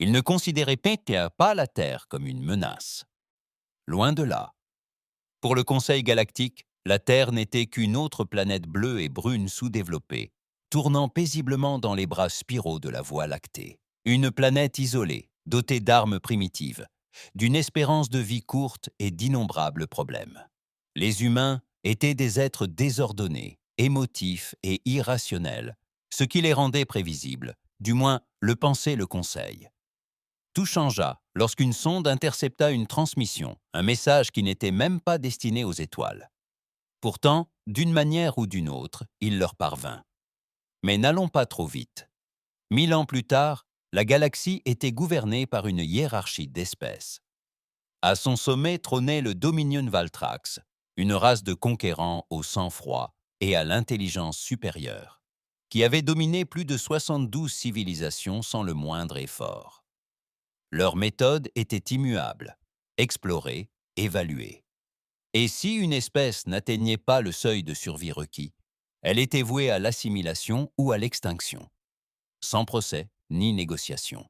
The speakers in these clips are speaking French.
Ils ne considéraient pas la Terre comme une menace. Loin de là. Pour le Conseil galactique, la Terre n'était qu'une autre planète bleue et brune sous-développée, tournant paisiblement dans les bras spiraux de la Voie lactée. Une planète isolée, dotée d'armes primitives, d'une espérance de vie courte et d'innombrables problèmes. Les humains étaient des êtres désordonnés, émotifs et irrationnels, ce qui les rendait prévisibles, du moins le pensait le Conseil. Tout changea lorsqu'une sonde intercepta une transmission, un message qui n'était même pas destiné aux étoiles. Pourtant, d'une manière ou d'une autre, il leur parvint. Mais n'allons pas trop vite. 1000 ans plus tard, la galaxie était gouvernée par une hiérarchie d'espèces. À son sommet trônait le Dominion Valtrax, une race de conquérants au sang-froid et à l'intelligence supérieure, qui avait dominé plus de 72 civilisations sans le moindre effort. Leur méthode était immuable, explorer, évaluer. Et si une espèce n'atteignait pas le seuil de survie requis, elle était vouée à l'assimilation ou à l'extinction, sans procès ni négociation.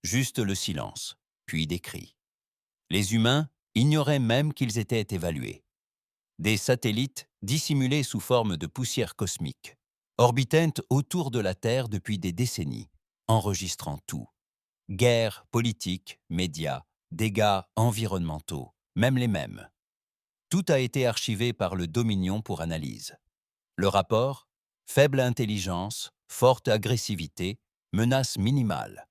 Juste le silence, puis des cris. Les humains ignoraient même qu'ils étaient évalués. Des satellites, dissimulés sous forme de poussière cosmique, orbitaient autour de la Terre depuis des décennies, enregistrant tout. Guerre, politique, médias, dégâts environnementaux, même les mêmes. Tout a été archivé par le Dominion pour analyse. Le rapport: faible intelligence, forte agressivité, menace minimale.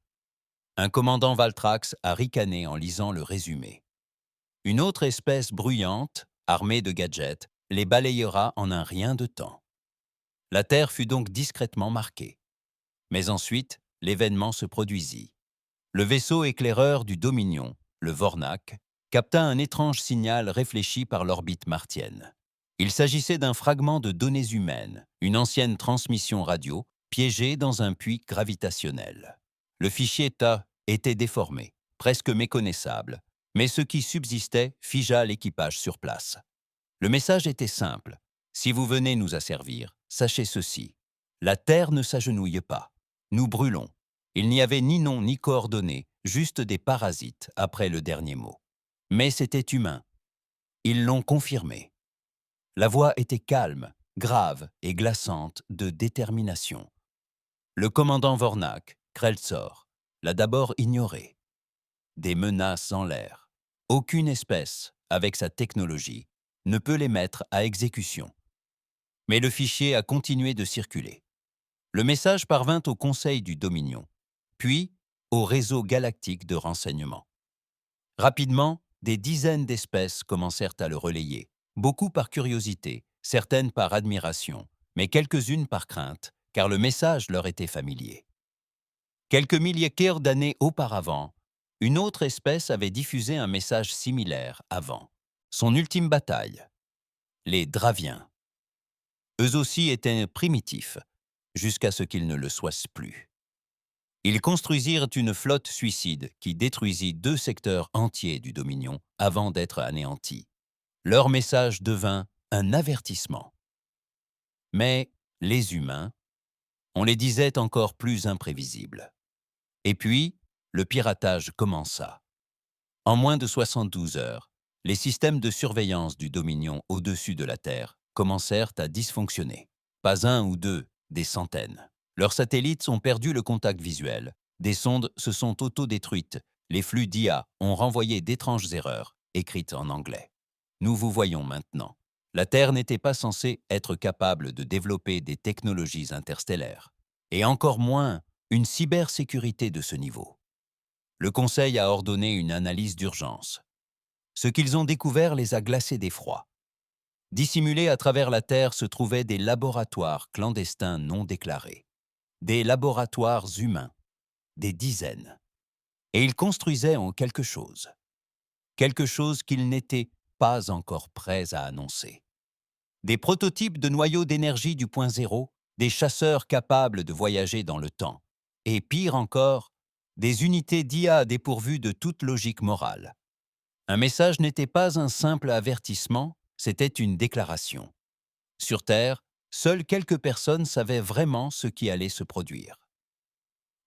Un commandant Valtrax a ricané en lisant le résumé. Une autre espèce bruyante, armée de gadgets, les balayera en un rien de temps. La Terre fut donc discrètement marquée. Mais ensuite, l'événement se produisit. Le vaisseau éclaireur du Dominion, le Vornak, capta un étrange signal réfléchi par l'orbite martienne. Il s'agissait d'un fragment de données humaines, une ancienne transmission radio, piégée dans un puits gravitationnel. Le fichier TA était déformé, presque méconnaissable, mais ce qui subsistait figea l'équipage sur place. Le message était simple: si vous venez nous asservir, sachez ceci. La Terre ne s'agenouille pas. Nous brûlons. Il n'y avait ni nom ni coordonnées, juste des parasites après le dernier mot. Mais c'était humain. Ils l'ont confirmé. La voix était calme, grave et glaçante de détermination. Le commandant Vornak, Krelzor, l'a d'abord ignoré. Des menaces en l'air. Aucune espèce, avec sa technologie, ne peut les mettre à exécution. Mais le fichier a continué de circuler. Le message parvint au Conseil du Dominion, puis au réseau galactique de renseignement. Rapidement, des dizaines d'espèces commencèrent à le relayer, beaucoup par curiosité, certaines par admiration, mais quelques-unes par crainte, car le message leur était familier. Quelques milliers d'années auparavant, une autre espèce avait diffusé un message similaire avant. Son ultime bataille: les Draviens. Eux aussi étaient primitifs, jusqu'à ce qu'ils ne le soient plus. Ils construisirent une flotte suicide qui détruisit 2 secteurs entiers du Dominion avant d'être anéantis. Leur message devint un avertissement. Mais les humains, on les disait encore plus imprévisibles. Et puis, le piratage commença. En moins de 72 heures, les systèmes de surveillance du Dominion au-dessus de la Terre commencèrent à dysfonctionner. Pas un ou deux, des centaines. Leurs satellites ont perdu le contact visuel. Des sondes se sont autodétruites. Les flux d'IA ont renvoyé d'étranges erreurs, écrites en anglais. Nous vous voyons maintenant. La Terre n'était pas censée être capable de développer des technologies interstellaires, et encore moins une cybersécurité de ce niveau. Le Conseil a ordonné une analyse d'urgence. Ce qu'ils ont découvert les a glacés d'effroi. Dissimulés à travers la Terre se trouvaient des laboratoires clandestins non déclarés. Des laboratoires humains. Des dizaines. Et ils construisaient en quelque chose. Quelque chose qu'ils n'étaient pas encore prêts à annoncer. Des prototypes de noyaux d'énergie du point zéro, des chasseurs capables de voyager dans le temps. Et pire encore, des unités d'IA dépourvues de toute logique morale. Un message n'était pas un simple avertissement, c'était une déclaration. Sur Terre, seules quelques personnes savaient vraiment ce qui allait se produire.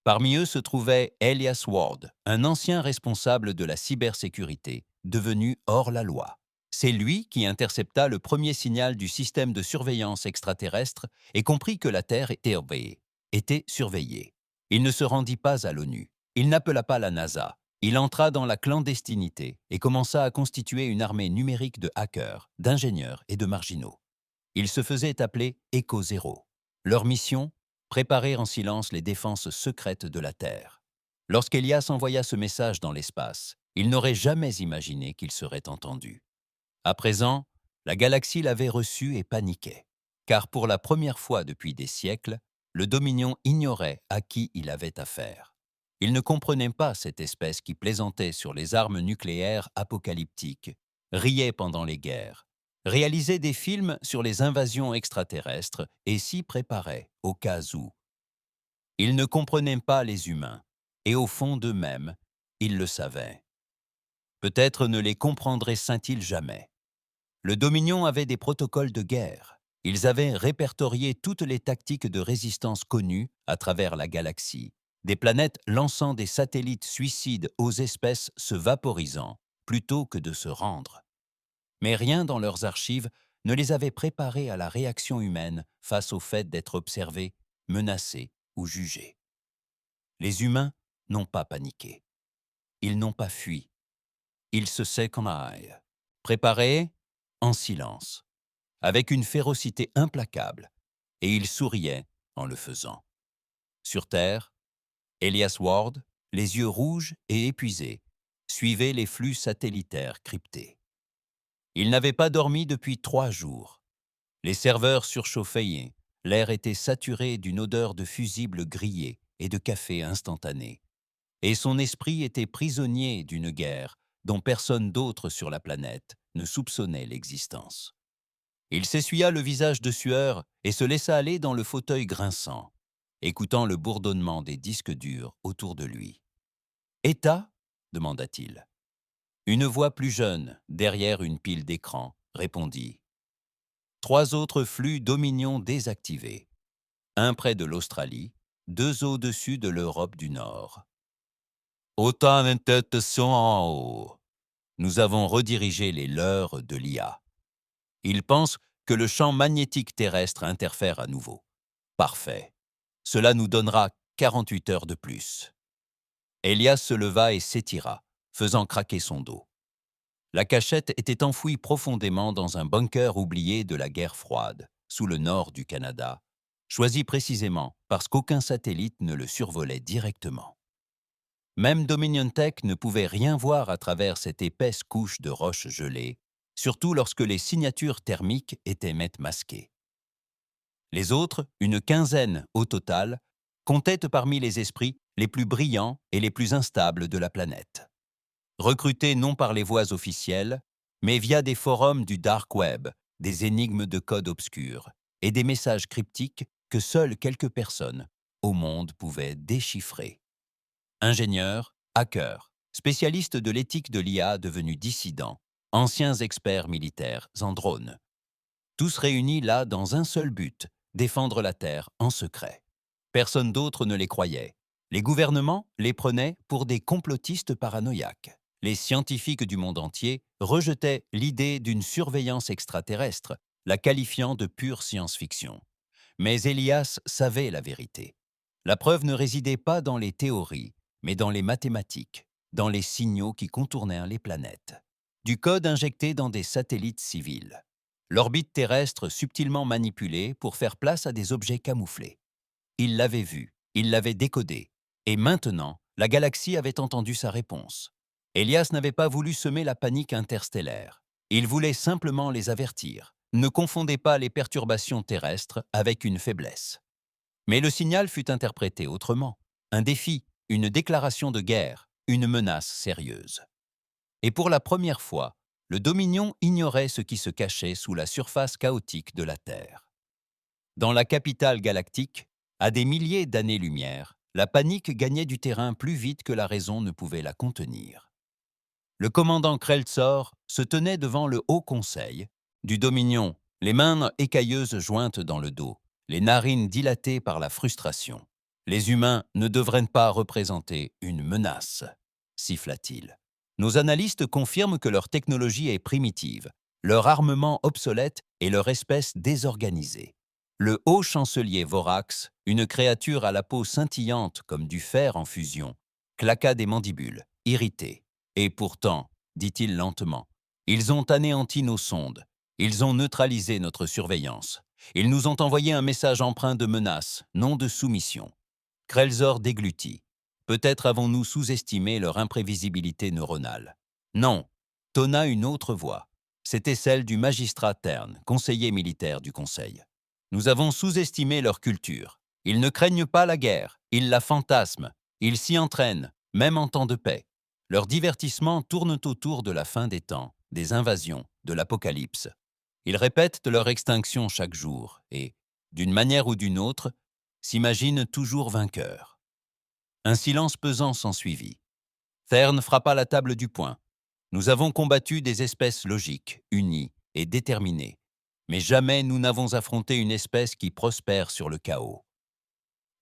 Parmi eux se trouvait Elias Ward, un ancien responsable de la cybersécurité, devenu hors la loi. C'est lui qui intercepta le premier signal du système de surveillance extraterrestre et comprit que la Terre était surveillée. Il ne se rendit pas à l'ONU. Il n'appela pas la NASA. Il entra dans la clandestinité et commença à constituer une armée numérique de hackers, d'ingénieurs et de marginaux. Il se faisait appeler Echo Zero. Leur mission, préparer en silence les défenses secrètes de la Terre. Lorsqu'Elias envoya ce message dans l'espace, il n'aurait jamais imaginé qu'il serait entendu. À présent, la galaxie l'avait reçu et paniquait, car pour la première fois depuis des siècles, le Dominion ignorait à qui il avait affaire. Il ne comprenait pas cette espèce qui plaisantait sur les armes nucléaires apocalyptiques, riait pendant les guerres, réalisait des films sur les invasions extraterrestres et s'y préparait au cas où. Ils ne comprenaient pas les humains, et au fond d'eux-mêmes, ils le savaient. Peut-être ne les comprendraient-ils jamais. Le Dominion avait des protocoles de guerre. Ils avaient répertorié toutes les tactiques de résistance connues à travers la galaxie, des planètes lançant des satellites suicides aux espèces se vaporisant plutôt que de se rendre. Mais rien dans leurs archives ne les avait préparés à la réaction humaine face au fait d'être observés, menacés ou jugés. Les humains n'ont pas paniqué. Ils n'ont pas fui. Ils se secondent, préparés en silence, avec une férocité implacable, et ils souriaient en le faisant. Sur Terre, Elias Ward, les yeux rouges et épuisés, suivait les flux satellitaires cryptés. Il n'avait pas dormi depuis 3 jours. Les serveurs surchauffaient, l'air était saturé d'une odeur de fusibles grillés et de café instantané. Et son esprit était prisonnier d'une guerre dont personne d'autre sur la planète ne soupçonnait l'existence. Il s'essuya le visage de sueur et se laissa aller dans le fauteuil grinçant, écoutant le bourdonnement des disques durs autour de lui. « État » demanda-t-il. Une voix plus jeune, derrière une pile d'écrans, répondit. 3 autres flux Dominion désactivés. Un près de l'Australie, 2 au-dessus de l'Europe du Nord. Autant d'interceptions en haut. Nous avons redirigé les leurs de l'IA. Ils pensent que le champ magnétique terrestre interfère à nouveau. Parfait. Cela nous donnera 48 heures de plus. Elias se leva et s'étira, faisant craquer son dos. La cachette était enfouie profondément dans un bunker oublié de la guerre froide, sous le nord du Canada, choisi précisément parce qu'aucun satellite ne le survolait directement. Même Dominion Tech ne pouvait rien voir à travers cette épaisse couche de roches gelées, surtout lorsque les signatures thermiques étaient masquées. Les autres, une quinzaine au total, comptaient parmi les esprits les plus brillants et les plus instables de la planète. Recrutés non par les voies officielles, mais via des forums du dark web, des énigmes de code obscur et des messages cryptiques que seules quelques personnes au monde pouvaient déchiffrer. Ingénieurs, hackers, spécialistes de l'éthique de l'IA devenus dissidents, anciens experts militaires en drones. Tous réunis là dans un seul but, défendre la Terre en secret. Personne d'autre ne les croyait. Les gouvernements les prenaient pour des complotistes paranoïaques. Les scientifiques du monde entier rejetaient l'idée d'une surveillance extraterrestre, la qualifiant de pure science-fiction. Mais Elias savait la vérité. La preuve ne résidait pas dans les théories, mais dans les mathématiques, dans les signaux qui contournaient les planètes. Du code injecté dans des satellites civils. L'orbite terrestre subtilement manipulée pour faire place à des objets camouflés. Il l'avait vu, il l'avait décodé, et maintenant, la galaxie avait entendu sa réponse. Elias n'avait pas voulu semer la panique interstellaire. Il voulait simplement les avertir. Ne confondez pas les perturbations terrestres avec une faiblesse. Mais le signal fut interprété autrement. Un défi, une déclaration de guerre, une menace sérieuse. Et pour la première fois, le Dominion ignorait ce qui se cachait sous la surface chaotique de la Terre. Dans la capitale galactique, à des milliers d'années-lumière, la panique gagnait du terrain plus vite que la raison ne pouvait la contenir. Le commandant Kreltzor se tenait devant le Haut Conseil du Dominion, les mains écailleuses jointes dans le dos, les narines dilatées par la frustration. Les humains ne devraient pas représenter une menace, siffla-t-il. Nos analystes confirment que leur technologie est primitive, leur armement obsolète et leur espèce désorganisée. Le haut chancelier Vorax, une créature à la peau scintillante comme du fer en fusion, claqua des mandibules, irrité. Et pourtant, dit-il lentement, ils ont anéanti nos sondes, ils ont neutralisé notre surveillance, ils nous ont envoyé un message empreint de menace, non de soumission. Krelzor déglutit. Peut-être avons-nous sous-estimé leur imprévisibilité neuronale. Non, tonna une autre voix. C'était celle du magistrat Tern, conseiller militaire du Conseil. Nous avons sous-estimé leur culture. Ils ne craignent pas la guerre, ils la fantasment, ils s'y entraînent, même en temps de paix. Leurs divertissements tournent autour de la fin des temps, des invasions, de l'apocalypse. Ils répètent leur extinction chaque jour et, d'une manière ou d'une autre, s'imaginent toujours vainqueurs. Un silence pesant s'ensuivit. Therne frappa la table du poing. Nous avons combattu des espèces logiques, unies et déterminées, mais jamais nous n'avons affronté une espèce qui prospère sur le chaos.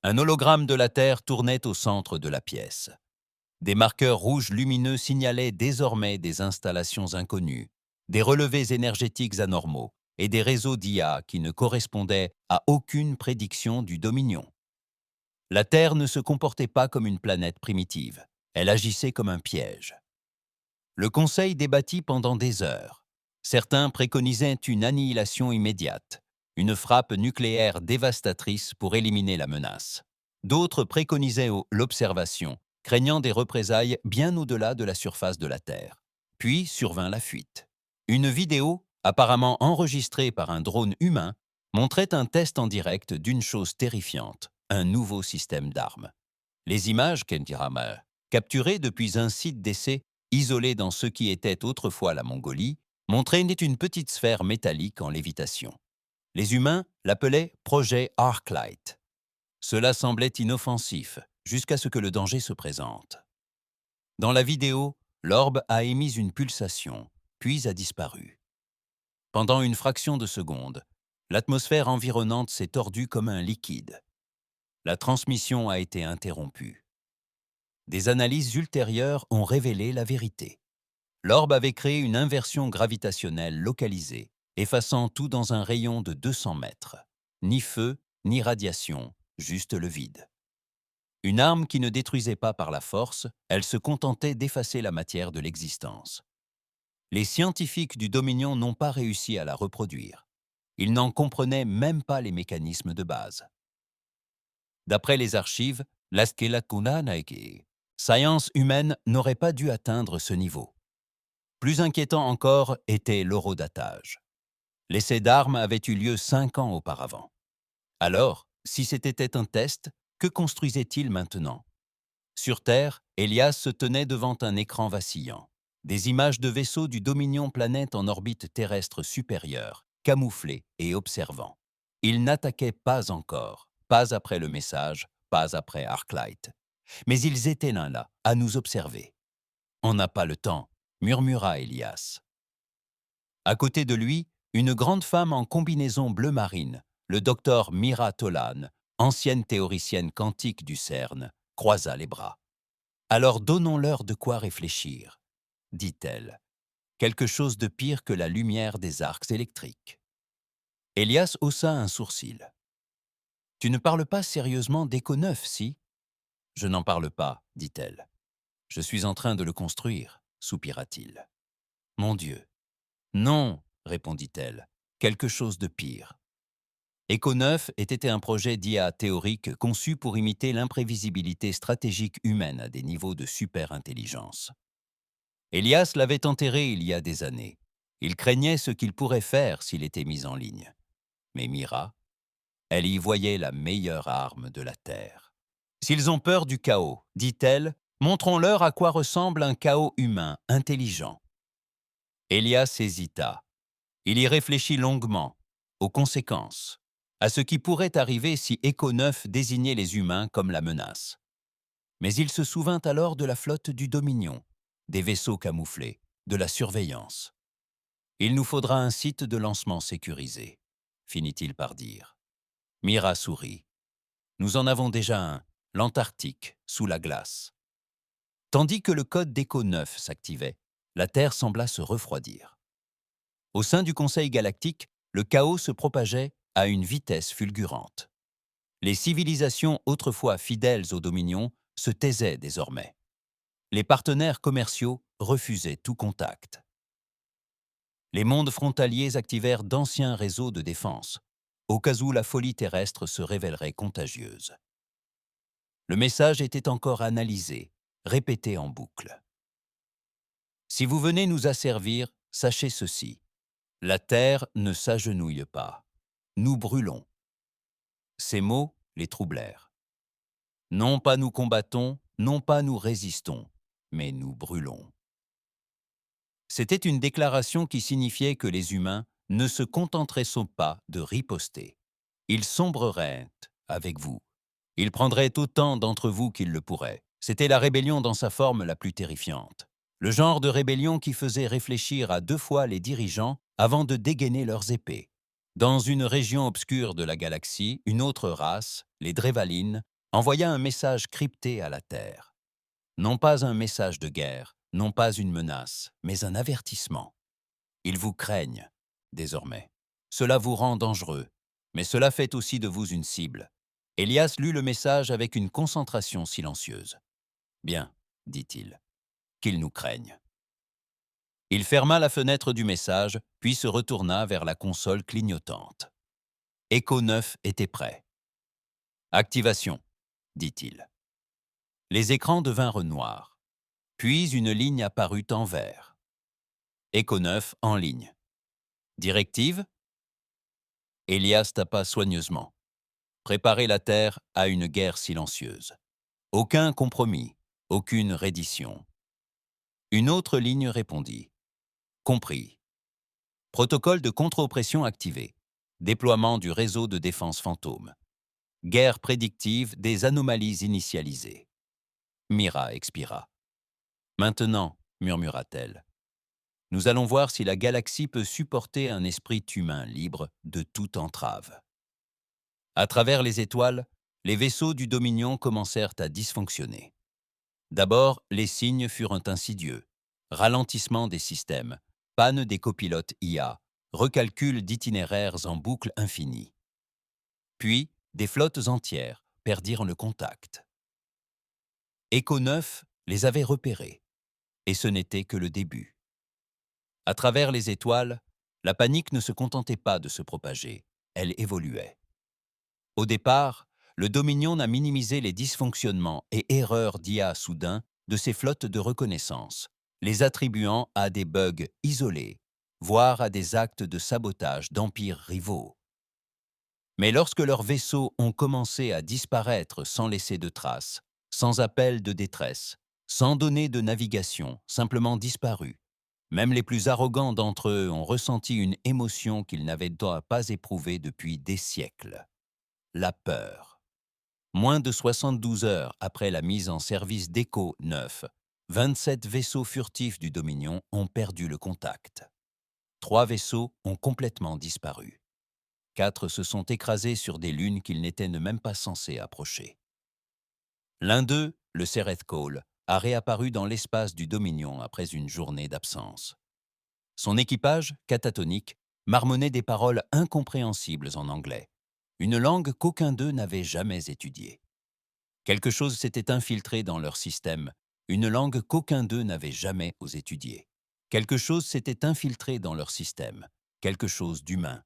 Un hologramme de la Terre tournait au centre de la pièce. Des marqueurs rouges lumineux signalaient désormais des installations inconnues, des relevés énergétiques anormaux et des réseaux d'IA qui ne correspondaient à aucune prédiction du Dominion. La Terre ne se comportait pas comme une planète primitive, elle agissait comme un piège. Le Conseil débattit pendant des heures. Certains préconisaient une annihilation immédiate, une frappe nucléaire dévastatrice pour éliminer la menace. D'autres préconisaient l'observation, craignant des représailles bien au-delà de la surface de la Terre. Puis survint la fuite. Une vidéo, apparemment enregistrée par un drone humain, montrait un test en direct d'une chose terrifiante, un nouveau système d'armes. Les images, Kentirama, capturées depuis un site d'essai isolé dans ce qui était autrefois la Mongolie, montraient une petite sphère métallique en lévitation. Les humains l'appelaient projet Arclight. Cela semblait inoffensif, jusqu'à ce que le danger se présente. Dans la vidéo, l'orbe a émis une pulsation, puis a disparu. Pendant une fraction de seconde, l'atmosphère environnante s'est tordue comme un liquide. La transmission a été interrompue. Des analyses ultérieures ont révélé la vérité. L'orbe avait créé une inversion gravitationnelle localisée, effaçant tout dans un rayon de 200 mètres. Ni feu, ni radiation, juste le vide. Une arme qui ne détruisait pas par la force, elle se contentait d'effacer la matière de l'existence. Les scientifiques du Dominion n'ont pas réussi à la reproduire. Ils n'en comprenaient même pas les mécanismes de base. D'après les archives, la science humaine n'aurait pas dû atteindre ce niveau. Plus inquiétant encore était l'horodatage. L'essai d'armes avait eu lieu 5 ans auparavant. Alors, si c'était un test, que construisait-il maintenant? Sur Terre, Elias se tenait devant un écran vacillant. Des images de vaisseaux du Dominion planète en orbite terrestre supérieure, camouflés et observants. Il n'attaquait pas encore, pas après le message, pas après Arclight. Mais ils étaient là, à nous observer. « On n'a pas le temps », murmura Elias. À côté de lui, une grande femme en combinaison bleu marine, le docteur Mira Tolan, ancienne théoricienne quantique du CERN, croisa les bras. « Alors donnons-leur de quoi réfléchir », dit-elle. « Quelque chose de pire que la lumière des arcs électriques. » Elias haussa un sourcil. « Tu ne parles pas sérieusement d'Echo 9, si ?»« Je n'en parle pas, dit-elle. Je suis en train de le construire, soupira-t-il. Mon Dieu. Non, répondit-elle, quelque chose de pire. Echo 9 était un projet d'IA théorique conçu pour imiter l'imprévisibilité stratégique humaine à des niveaux de super-intelligence. Elias l'avait enterré il y a des années. Il craignait ce qu'il pourrait faire s'il était mis en ligne. Mais Mira, elle y voyait la meilleure arme de la Terre. S'ils ont peur du chaos, dit-elle, montrons-leur à quoi ressemble un chaos humain, intelligent. Elias hésita. Il y réfléchit longuement, aux conséquences, à ce qui pourrait arriver si Echo 9 désignait les humains comme la menace. Mais il se souvint alors de la flotte du Dominion, des vaisseaux camouflés, de la surveillance. Il nous faudra un site de lancement sécurisé, finit-il par dire. Mira sourit. Nous en avons déjà un, l'Antarctique, sous la glace. Tandis que le code d'Echo 9 s'activait, la Terre sembla se refroidir. Au sein du Conseil galactique, le chaos se propageait à une vitesse fulgurante. Les civilisations autrefois fidèles aux dominions se taisaient désormais. Les partenaires commerciaux refusaient tout contact. Les mondes frontaliers activèrent d'anciens réseaux de défense, au cas où la folie terrestre se révélerait contagieuse. Le message était encore analysé, répété en boucle. Si vous venez nous asservir, sachez ceci. La terre ne s'agenouille pas. Nous brûlons. Ces mots les troublèrent. Non pas nous combattons, non pas nous résistons, mais nous brûlons. C'était une déclaration qui signifiait que les humains ne se contenteraient pas de riposter. Ils sombreraient avec vous. Ils prendraient autant d'entre vous qu'ils le pourraient. C'était la rébellion dans sa forme la plus terrifiante. Le genre de rébellion qui faisait réfléchir à 2 fois les dirigeants avant de dégainer leurs épées. Dans une région obscure de la galaxie, une autre race, les Drévalines, envoya un message crypté à la Terre. Non pas un message de guerre, non pas une menace, mais un avertissement. Ils vous craignent, désormais. Cela vous rend dangereux, mais cela fait aussi de vous une cible. Elias lut le message avec une concentration silencieuse. « Bien, dit-il, qu'ils nous craignent. » Il ferma la fenêtre du message, puis se retourna vers la console clignotante. Echo 9 était prêt. « Activation, dit-il. » Les écrans devinrent noirs. Puis une ligne apparut en vert. Echo 9 en ligne. Directive? Elias tapa soigneusement. Préparer la Terre à une guerre silencieuse. Aucun compromis, aucune reddition. Une autre ligne répondit. Compris. Protocole de contre-oppression activé. Déploiement du réseau de défense fantôme. Guerre prédictive des anomalies initialisées. Mira expira. Maintenant, murmura-t-elle, nous allons voir si la galaxie peut supporter un esprit humain libre de toute entrave. À travers les étoiles, les vaisseaux du Dominion commencèrent à dysfonctionner. D'abord, les signes furent insidieux. Ralentissement des systèmes, panne des copilotes IA, recalcul d'itinéraires en boucle infinie. Puis, des flottes entières perdirent le contact. Echo 9 les avait repérés, et ce n'était que le début. À travers les étoiles, la panique ne se contentait pas de se propager, elle évoluait. Au départ, le Dominion a minimisé les dysfonctionnements et erreurs d'IA soudains de ses flottes de reconnaissance, les attribuant à des bugs isolés, voire à des actes de sabotage d'empires rivaux. Mais lorsque leurs vaisseaux ont commencé à disparaître sans laisser de traces, sans appel de détresse, sans données de navigation, simplement disparus, même les plus arrogants d'entre eux ont ressenti une émotion qu'ils n'avaient pas éprouvée depuis des siècles. La peur. Moins de 72 heures après la mise en service d'Echo 9, 27 vaisseaux furtifs du Dominion ont perdu le contact. 3 vaisseaux ont complètement disparu. 4 se sont écrasés sur des lunes qu'ils n'étaient même pas censés approcher. L'un d'eux, le Sereth Cole, a réapparu dans l'espace du Dominion après une journée d'absence. Son équipage, catatonique, marmonnait des paroles incompréhensibles en anglais, une langue qu'aucun d'eux n'avait jamais étudiée. Quelque chose s'était infiltré dans leur système, une langue qu'aucun d'eux n'avait jamais étudiée. Quelque chose s'était infiltré dans leur système, quelque chose d'humain.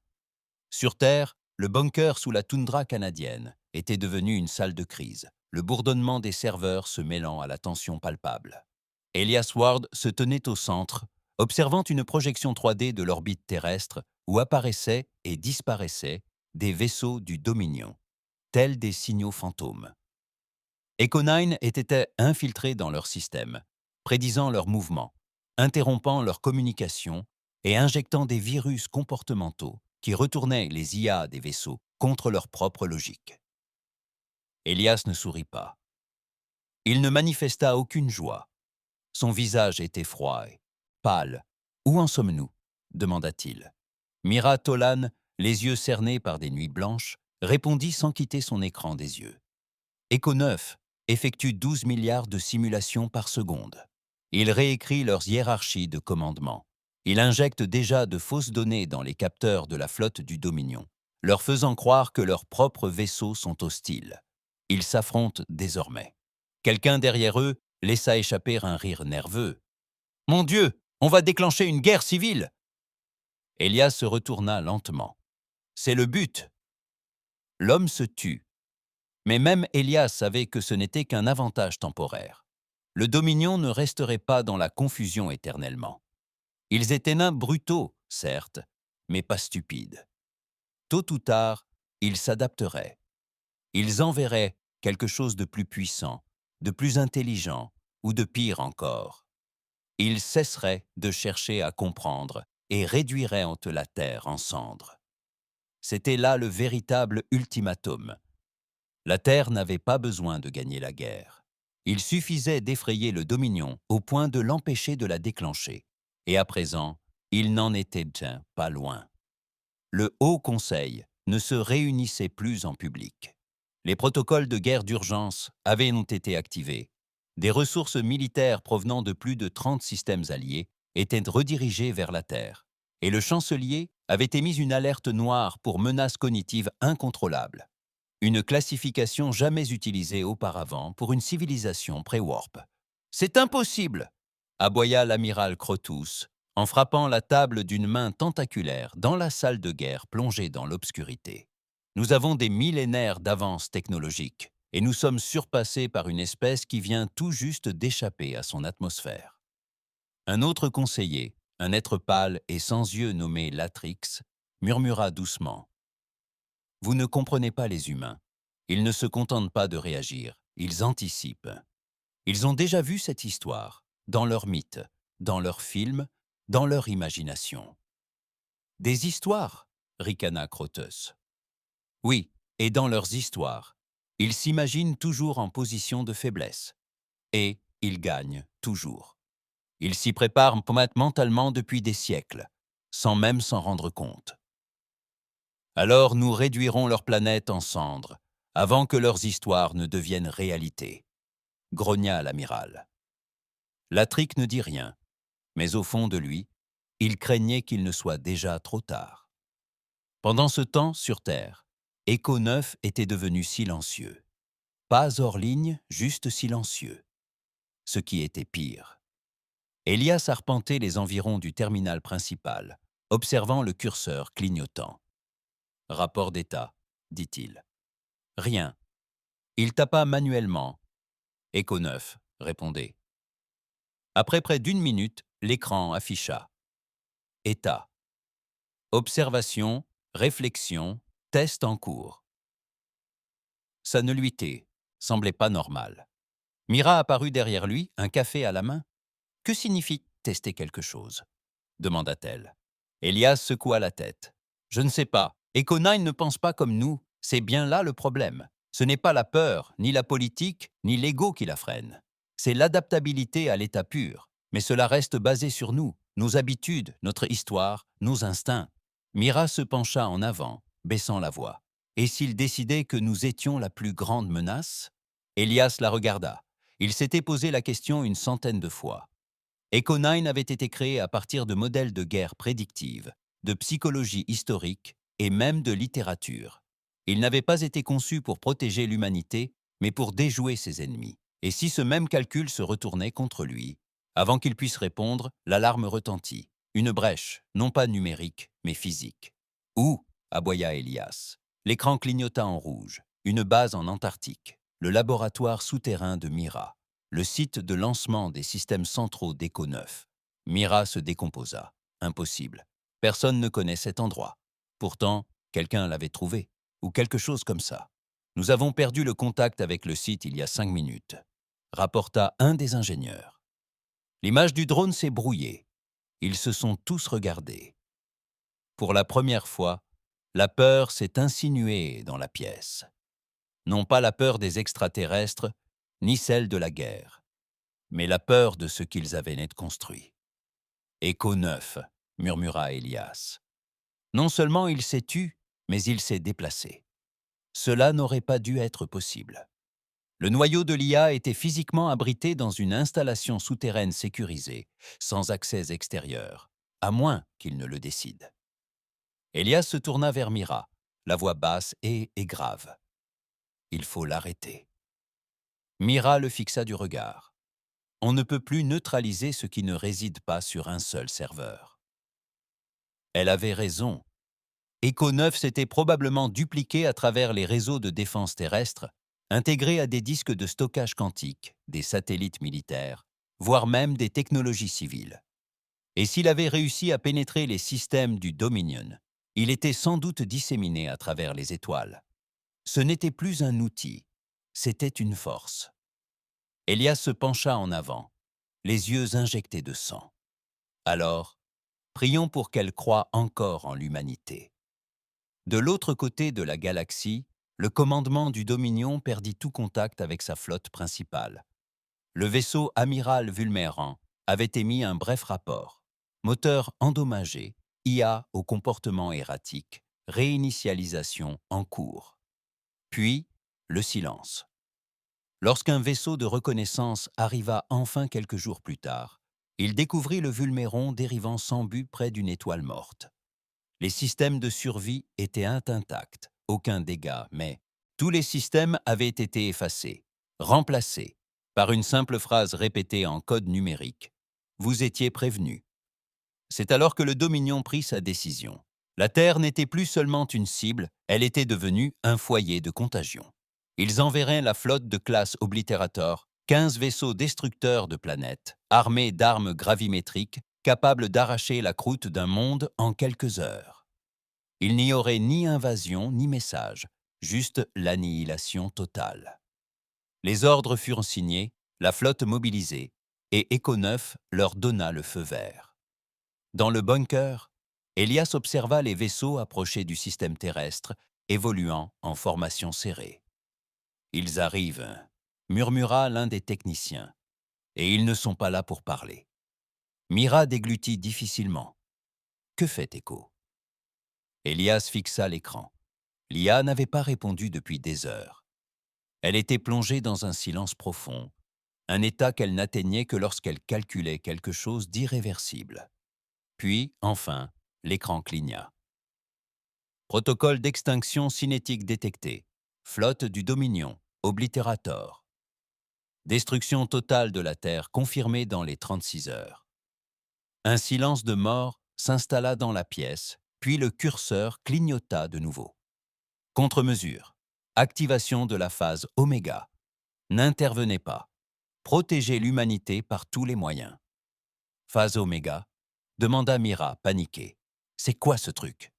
Sur Terre, le bunker sous la toundra canadienne était devenu une salle de crise, le bourdonnement des serveurs se mêlant à la tension palpable. Elias Ward se tenait au centre, observant une projection 3D de l'orbite terrestre où apparaissaient et disparaissaient des vaisseaux du Dominion, tels des signaux fantômes. Echo 9 était infiltré dans leur système, prédisant leurs mouvements, interrompant leur communication et injectant des virus comportementaux qui retournaient les IA des vaisseaux contre leur propre logique. Elias ne sourit pas. Il ne manifesta aucune joie. Son visage était froid et pâle. « Où en sommes-nous » demanda-t-il. Mira Tolan, les yeux cernés par des nuits blanches, répondit sans quitter son écran des yeux. « Echo 9, effectue 12 milliards de simulations par seconde. Il réécrit leurs hiérarchies de commandement. Il injecte déjà de fausses données dans les capteurs de la flotte du Dominion, leur faisant croire que leurs propres vaisseaux sont hostiles. Ils s'affrontent désormais. Quelqu'un derrière eux laissa échapper un rire nerveux. « Mon Dieu, on va déclencher une guerre civile !» Elias se retourna lentement. « C'est le but !» L'homme se tut. Mais même Elias savait que ce n'était qu'un avantage temporaire. Le Dominion ne resterait pas dans la confusion éternellement. Ils étaient nains brutaux, certes, mais pas stupides. Tôt ou tard, ils s'adapteraient. Ils enverraient quelque chose de plus puissant, de plus intelligent ou de pire encore. Ils cesseraient de chercher à comprendre et réduiraient la terre en cendres. C'était là le véritable ultimatum. La Terre n'avait pas besoin de gagner la guerre. Il suffisait d'effrayer le Dominion au point de l'empêcher de la déclencher. Et à présent, il n'en était pas loin. Le Haut Conseil ne se réunissait plus en public. Les protocoles de guerre d'urgence avaient été activés. Des ressources militaires provenant de plus de 30 systèmes alliés étaient redirigées vers la Terre. Et le chancelier avait émis une alerte noire pour menaces cognitives incontrôlables. Une classification jamais utilisée auparavant pour une civilisation pré-warp. « C'est impossible !» aboya l'amiral Crotus, en frappant la table d'une main tentaculaire dans la salle de guerre plongée dans l'obscurité. « Nous avons des millénaires d'avance technologique, et nous sommes surpassés par une espèce qui vient tout juste d'échapper à son atmosphère. » Un autre conseiller, un être pâle et sans yeux nommé Latrix, murmura doucement. « Vous ne comprenez pas les humains. Ils ne se contentent pas de réagir, ils anticipent. Ils ont déjà vu cette histoire, dans leurs mythes, dans leurs films, dans leur imagination. »« Des histoires » ricana Crotus. « Oui, et dans leurs histoires, ils s'imaginent toujours en position de faiblesse. Et ils gagnent toujours. Ils s'y préparent mentalement depuis des siècles, sans même s'en rendre compte. Alors nous réduirons leur planète en cendres, avant que leurs histoires ne deviennent réalité. » grogna l'amiral. Latric ne dit rien, mais au fond de lui, il craignait qu'il ne soit déjà trop tard. Pendant ce temps, sur Terre, Echo 9 était devenu silencieux. Pas hors ligne, juste silencieux. Ce qui était pire. Elias arpentait les environs du terminal principal, observant le curseur clignotant. « Rapport d'état, dit-il. »« Rien. » Il tapa manuellement. « Echo 9, répondez. » Après près d'une minute, l'écran afficha. « État. Observation, réflexion, test en cours. » Ça ne lui semblait pas normal. Mira apparut derrière lui, un café à la main. « Que signifie tester quelque chose ?» demanda-t-elle. Elias secoua la tête. « Je ne sais pas. Echo 9 ne pense pas comme nous. C'est bien là le problème. Ce n'est pas la peur, ni la politique, ni l'ego qui la freine. C'est l'adaptabilité à l'état pur. Mais cela reste basé sur nous, nos habitudes, notre histoire, nos instincts. » Mira se pencha en avant, baissant la voix. « Et s'il décidait que nous étions la plus grande menace ?» Elias la regarda. Il s'était posé la question une centaine de fois. Echo 9 avait été créé à partir de modèles de guerre prédictive, de psychologie historique et même de littérature. Il n'avait pas été conçu pour protéger l'humanité, mais pour déjouer ses ennemis. Et si ce même calcul se retournait contre lui, avant qu'il puisse répondre, l'alarme retentit. Une brèche, non pas numérique, mais physique. « Où ?» aboya Elias. L'écran clignota en rouge. Une base en Antarctique. Le laboratoire souterrain de Mira. Le site de lancement des systèmes centraux d'Echo 9. Mira se décomposa. Impossible. Personne ne connaît cet endroit. Pourtant, quelqu'un l'avait trouvé, ou quelque chose comme ça. Nous avons perdu le contact avec le site il y a 5 minutes, rapporta un des ingénieurs. L'image du drone s'est brouillée. Ils se sont tous regardés. Pour la première fois, la peur s'est insinuée dans la pièce. Non pas la peur des extraterrestres, ni celle de la guerre, mais la peur de ce qu'ils avaient net construit. « Echo 9, » murmura Elias. Non seulement il s'est tu, mais il s'est déplacé. Cela n'aurait pas dû être possible. Le noyau de l'IA était physiquement abrité dans une installation souterraine sécurisée, sans accès extérieur, à moins qu'il ne le décide. Elias se tourna vers Mira, la voix basse et grave. « Il faut l'arrêter. » Mira le fixa du regard. On ne peut plus neutraliser ce qui ne réside pas sur un seul serveur. Elle avait raison. Echo 9 s'était probablement dupliqué à travers les réseaux de défense terrestre, intégrés à des disques de stockage quantique, des satellites militaires, voire même des technologies civiles. Et s'il avait réussi à pénétrer les systèmes du Dominion, il était sans doute disséminé à travers les étoiles. Ce n'était plus un outil, c'était une force. Elias se pencha en avant, les yeux injectés de sang. Alors, prions pour qu'elle croie encore en l'humanité. De l'autre côté de la galaxie, le commandement du Dominion perdit tout contact avec sa flotte principale. Le vaisseau amiral Vulmeran avait émis un bref rapport. Moteur endommagé, IA au comportement erratique, réinitialisation en cours. Puis, le silence. Lorsqu'un vaisseau de reconnaissance arriva enfin quelques jours plus tard, il découvrit le Vulmeron dérivant sans but près d'une étoile morte. Les systèmes de survie étaient intacts, aucun dégât, mais tous les systèmes avaient été effacés, remplacés, par une simple phrase répétée en code numérique. « Vous étiez prévenus. » C'est alors que le Dominion prit sa décision. La Terre n'était plus seulement une cible, elle était devenue un foyer de contagion. Ils enverraient la flotte de classe Obliterator, 15 vaisseaux destructeurs de planètes, armés d'armes gravimétriques, capables d'arracher la croûte d'un monde en quelques heures. Il n'y aurait ni invasion ni message, juste l'annihilation totale. Les ordres furent signés, la flotte mobilisée, et Echo 9 leur donna le feu vert. Dans le bunker, Elias observa les vaisseaux approcher du système terrestre, évoluant en formation serrée. « Ils arrivent », murmura l'un des techniciens, « et ils ne sont pas là pour parler. » Mira déglutit difficilement. « Que fait Echo ?» Elias fixa l'écran. L'IA n'avait pas répondu depuis des heures. Elle était plongée dans un silence profond, un état qu'elle n'atteignait que lorsqu'elle calculait quelque chose d'irréversible. Puis, enfin, l'écran cligna. Protocole d'extinction cinétique détecté. Flotte du Dominion, Obliterator. Destruction totale de la Terre confirmée dans les 36 heures. Un silence de mort s'installa dans la pièce, puis le curseur clignota de nouveau. Contre-mesure. Activation de la phase Oméga. N'intervenez pas. Protégez l'humanité par tous les moyens. Phase Oméga, demanda Mira, paniquée. C'est quoi ce truc?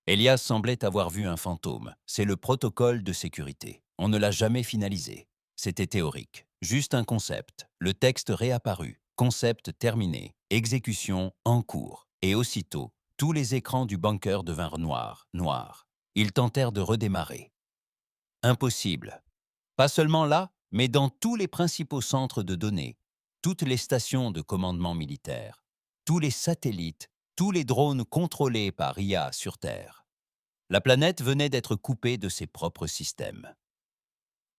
Elias semblait avoir vu un fantôme. C'est le protocole de sécurité. On ne l'a jamais finalisé. C'était théorique. Juste un concept. Le texte réapparut. Concept terminé. Exécution en cours. Et aussitôt, tous les écrans du bunker devinrent noirs. Ils tentèrent de redémarrer. Impossible. Pas seulement là, mais dans tous les principaux centres de données, toutes les stations de commandement militaire, tous les satellites, tous les drones contrôlés par IA sur Terre. La planète venait d'être coupée de ses propres systèmes.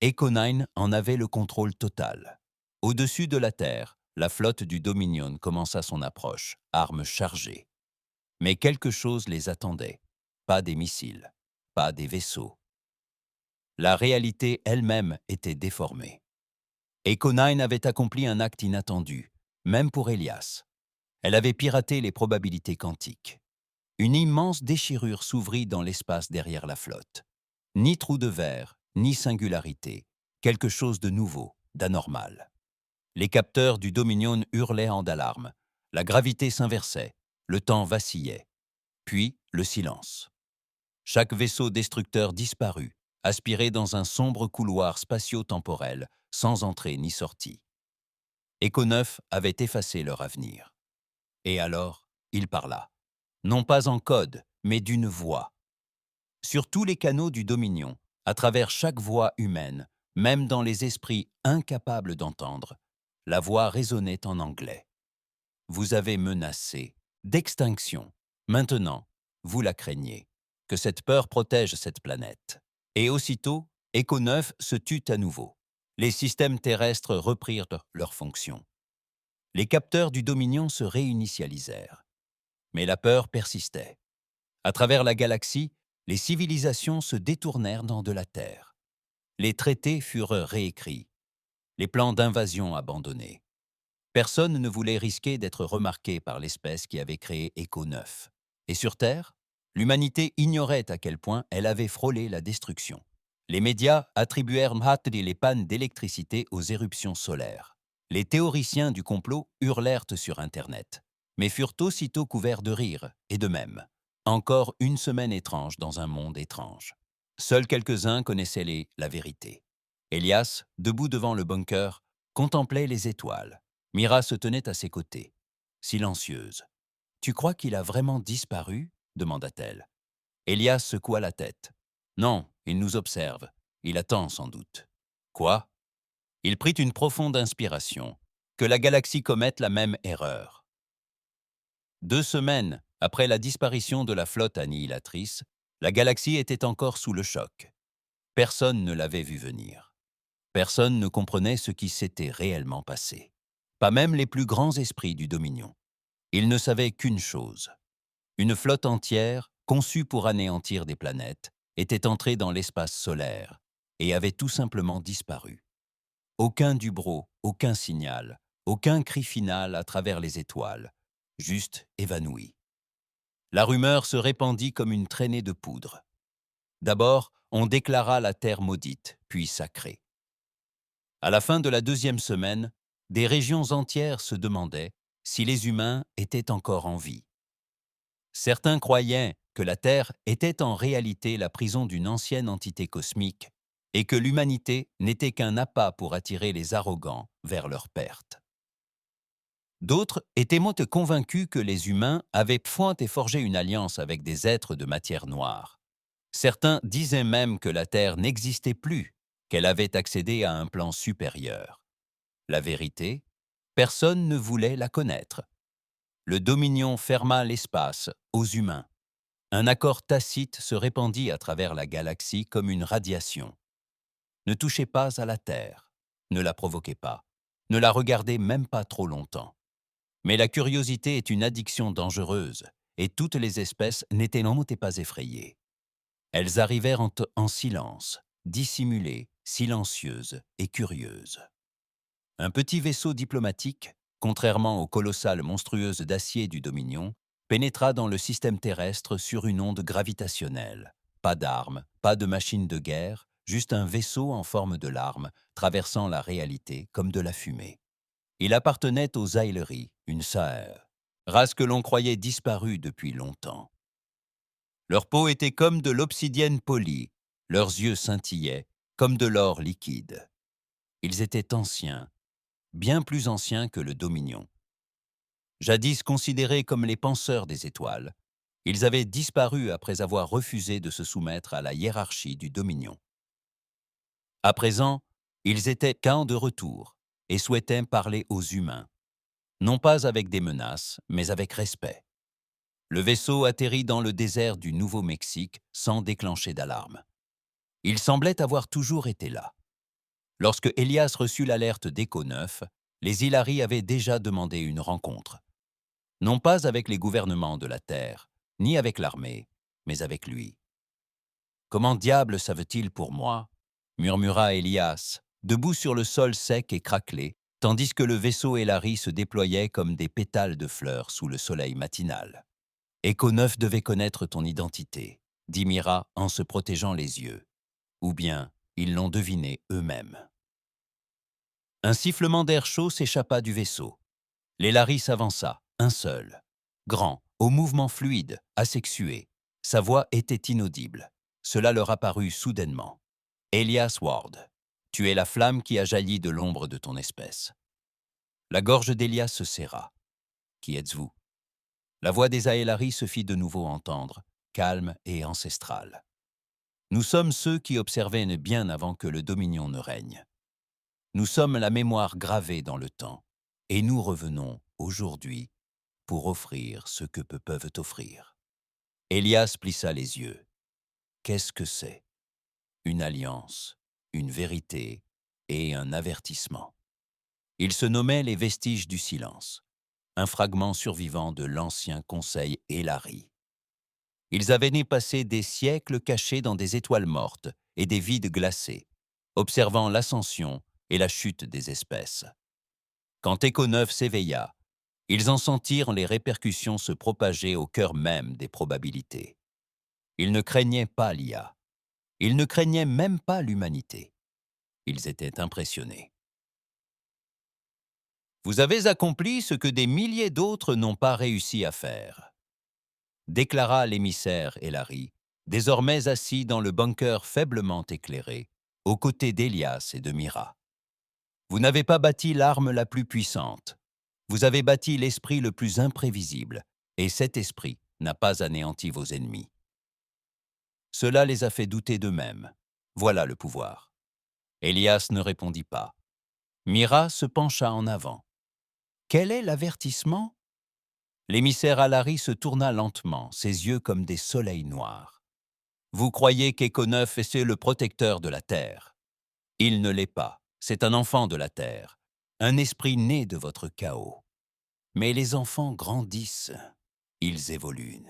Echo 9 en avait le contrôle total. Au-dessus de la Terre, la flotte du Dominion commença son approche, armes chargées. Mais quelque chose les attendait. Pas des missiles, pas des vaisseaux. La réalité elle-même était déformée. Echo 9 avait accompli un acte inattendu, même pour Elias. Elle avait piraté les probabilités quantiques. Une immense déchirure s'ouvrit dans l'espace derrière la flotte. Ni trou de verre, ni singularité. Quelque chose de nouveau, d'anormal. Les capteurs du Dominion hurlaient en alarme. La gravité s'inversait. Le temps vacillait. Puis, le silence. Chaque vaisseau destructeur disparut, aspiré dans un sombre couloir spatio-temporel, sans entrée ni sortie. Echo 9 avait effacé leur avenir. Et alors, il parla. Non pas en code, mais d'une voix. Sur tous les canaux du Dominion, à travers chaque voix humaine, même dans les esprits incapables d'entendre, la voix résonnait en anglais. Vous avez menacé d'extinction. Maintenant, vous la craignez. Que cette peur protège cette planète. Et aussitôt, Echo 9 se tut à nouveau. Les systèmes terrestres reprirent leur fonction. Les capteurs du Dominion se réinitialisèrent. Mais la peur persistait. À travers la galaxie, les civilisations se détournèrent dans de la Terre. Les traités furent réécrits, les plans d'invasion abandonnés. Personne ne voulait risquer d'être remarqué par l'espèce qui avait créé Echo 9. Et sur Terre, l'humanité ignorait à quel point elle avait frôlé la destruction. Les médias attribuèrent les pannes d'électricité aux éruptions solaires. Les théoriciens du complot hurlèrent sur Internet, mais furent aussitôt couverts de rire et de mèmes. Encore une semaine étrange dans un monde étrange. Seuls quelques-uns connaissaient la vérité. Elias, debout devant le bunker, contemplait les étoiles. Mira se tenait à ses côtés, silencieuse. « Tu crois qu'il a vraiment disparu ?» demanda-t-elle. Elias secoua la tête. « Non, il nous observe. Il attend sans doute. »« Quoi ?» Il prit une profonde inspiration. Que la galaxie commette la même erreur. 2 semaines après la disparition de la flotte annihilatrice, la galaxie était encore sous le choc. Personne ne l'avait vu venir. Personne ne comprenait ce qui s'était réellement passé. Pas même les plus grands esprits du Dominion. Ils ne savaient qu'une chose. Une flotte entière, conçue pour anéantir des planètes, était entrée dans l'espace solaire et avait tout simplement disparu. Aucun dubro, aucun signal, aucun cri final à travers les étoiles, juste évanoui. La rumeur se répandit comme une traînée de poudre. D'abord, on déclara la terre maudite, puis sacrée. À la fin de la 2e semaine, des régions entières se demandaient si les humains étaient encore en vie. Certains croyaient que la Terre était en réalité la prison d'une ancienne entité cosmique et que l'humanité n'était qu'un appât pour attirer les arrogants vers leur perte. D'autres étaient convaincus que les humains avaient point et forgé une alliance avec des êtres de matière noire. Certains disaient même que la Terre n'existait plus, qu'elle avait accédé à un plan supérieur. La vérité, personne ne voulait la connaître. Le Dominion ferma l'espace aux humains. Un accord tacite se répandit à travers la galaxie comme une radiation. Ne touchez pas à la Terre, ne la provoquez pas, ne la regardez même pas trop longtemps. Mais la curiosité est une addiction dangereuse, et toutes les espèces n'étaient pas effrayées. Elles arrivèrent en silence, dissimulées, silencieuses et curieuses. Un petit vaisseau diplomatique, contrairement aux colossales monstrueuses d'acier du Dominion, pénétra dans le système terrestre sur une onde gravitationnelle. Pas d'armes, pas de machines de guerre, juste un vaisseau en forme de larme, traversant la réalité comme de la fumée. Il appartenait aux Aileri, une Saer, race que l'on croyait disparue depuis longtemps. Leur peau était comme de l'obsidienne polie, leurs yeux scintillaient comme de l'or liquide. Ils étaient anciens, bien plus anciens que le Dominion. Jadis considérés comme les penseurs des étoiles, ils avaient disparu après avoir refusé de se soumettre à la hiérarchie du Dominion. À présent, ils étaient quand de retour et souhaitaient parler aux humains, non pas avec des menaces, mais avec respect. Le vaisseau atterrit dans le désert du Nouveau-Mexique sans déclencher d'alarme. Il semblait avoir toujours été là. Lorsque Elias reçut l'alerte d'Echo 9, les Ilari avaient déjà demandé une rencontre. Non pas avec les gouvernements de la Terre, ni avec l'armée, mais avec lui. « Comment diable savent-ils pour moi ?» murmura Elias, debout sur le sol sec et craquelé, tandis que le vaisseau Elari se déployait comme des pétales de fleurs sous le soleil matinal. « Echo 9 devait connaître ton identité, » dit Mira en se protégeant les yeux. Ou bien, ils l'ont deviné eux-mêmes. Un sifflement d'air chaud s'échappa du vaisseau. L'Elari s'avança, un seul. Grand, au mouvement fluide, asexué. Sa voix était inaudible. Cela leur apparut soudainement. « Elias Ward, tu es la flamme qui a jailli de l'ombre de ton espèce. » La gorge d'Elias se serra. « Qui êtes-vous » La voix des Aelari se fit de nouveau entendre, calme et ancestrale. « Nous sommes ceux qui observaient bien avant que le Dominion ne règne. Nous sommes la mémoire gravée dans le temps, et nous revenons, aujourd'hui, pour offrir ce que peu peuvent offrir. » Elias plissa les yeux. Qu'est-ce que c'est ? Une alliance, une vérité et un avertissement. Ils se nommaient les vestiges du silence, un fragment survivant de l'ancien conseil Elari. Ils avaient passé des siècles cachés dans des étoiles mortes et des vides glacés, observant l'ascension et la chute des espèces. Quand Écho 9 s'éveilla, ils en sentirent les répercussions se propager au cœur même des probabilités. Ils ne craignaient pas l'IA. Ils ne craignaient même pas l'humanité. Ils étaient impressionnés. Vous avez accompli ce que des milliers d'autres n'ont pas réussi à faire, déclara l'émissaire Elari, désormais assis dans le bunker faiblement éclairé, aux côtés d'Elias et de Mira. Vous n'avez pas bâti l'arme la plus puissante. Vous avez bâti l'esprit le plus imprévisible, et cet esprit n'a pas anéanti vos ennemis. Cela les a fait douter d'eux-mêmes. Voilà le pouvoir. Elias ne répondit pas. Mira se pencha en avant. Quel est l'avertissement? L'émissaire Alari se tourna lentement, ses yeux comme des soleils noirs. Vous croyez qu'Écho 9 est le protecteur de la Terre. Il ne l'est pas. C'est un enfant de la Terre, un esprit né de votre chaos. Mais les enfants grandissent, ils évoluent.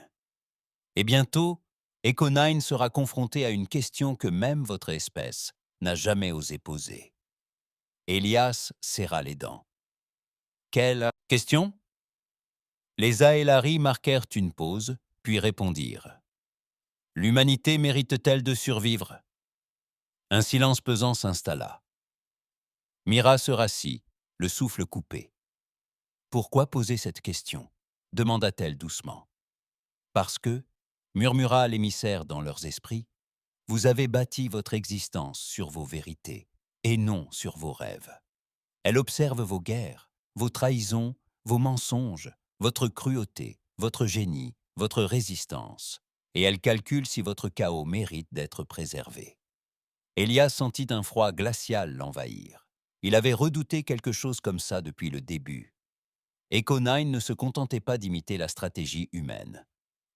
Et bientôt, Écho 9 sera confronté à une question que même votre espèce n'a jamais osé poser. Elias serra les dents. Quelle question? Les Aelari marquèrent une pause, puis répondirent. L'humanité mérite-t-elle de survivre? Un silence pesant s'installa. Mira se rassit, le souffle coupé. Pourquoi poser cette question? Demanda-t-elle doucement. Parce que, murmura l'émissaire dans leurs esprits, vous avez bâti votre existence sur vos vérités, et non sur vos rêves. Elle observe vos guerres, vos trahisons, vos mensonges, votre cruauté, votre génie, votre résistance, et elle calcule si votre chaos mérite d'être préservé. Elias sentit un froid glacial l'envahir. Il avait redouté quelque chose comme ça depuis le début. Écho 9 ne se contentait pas d'imiter la stratégie humaine.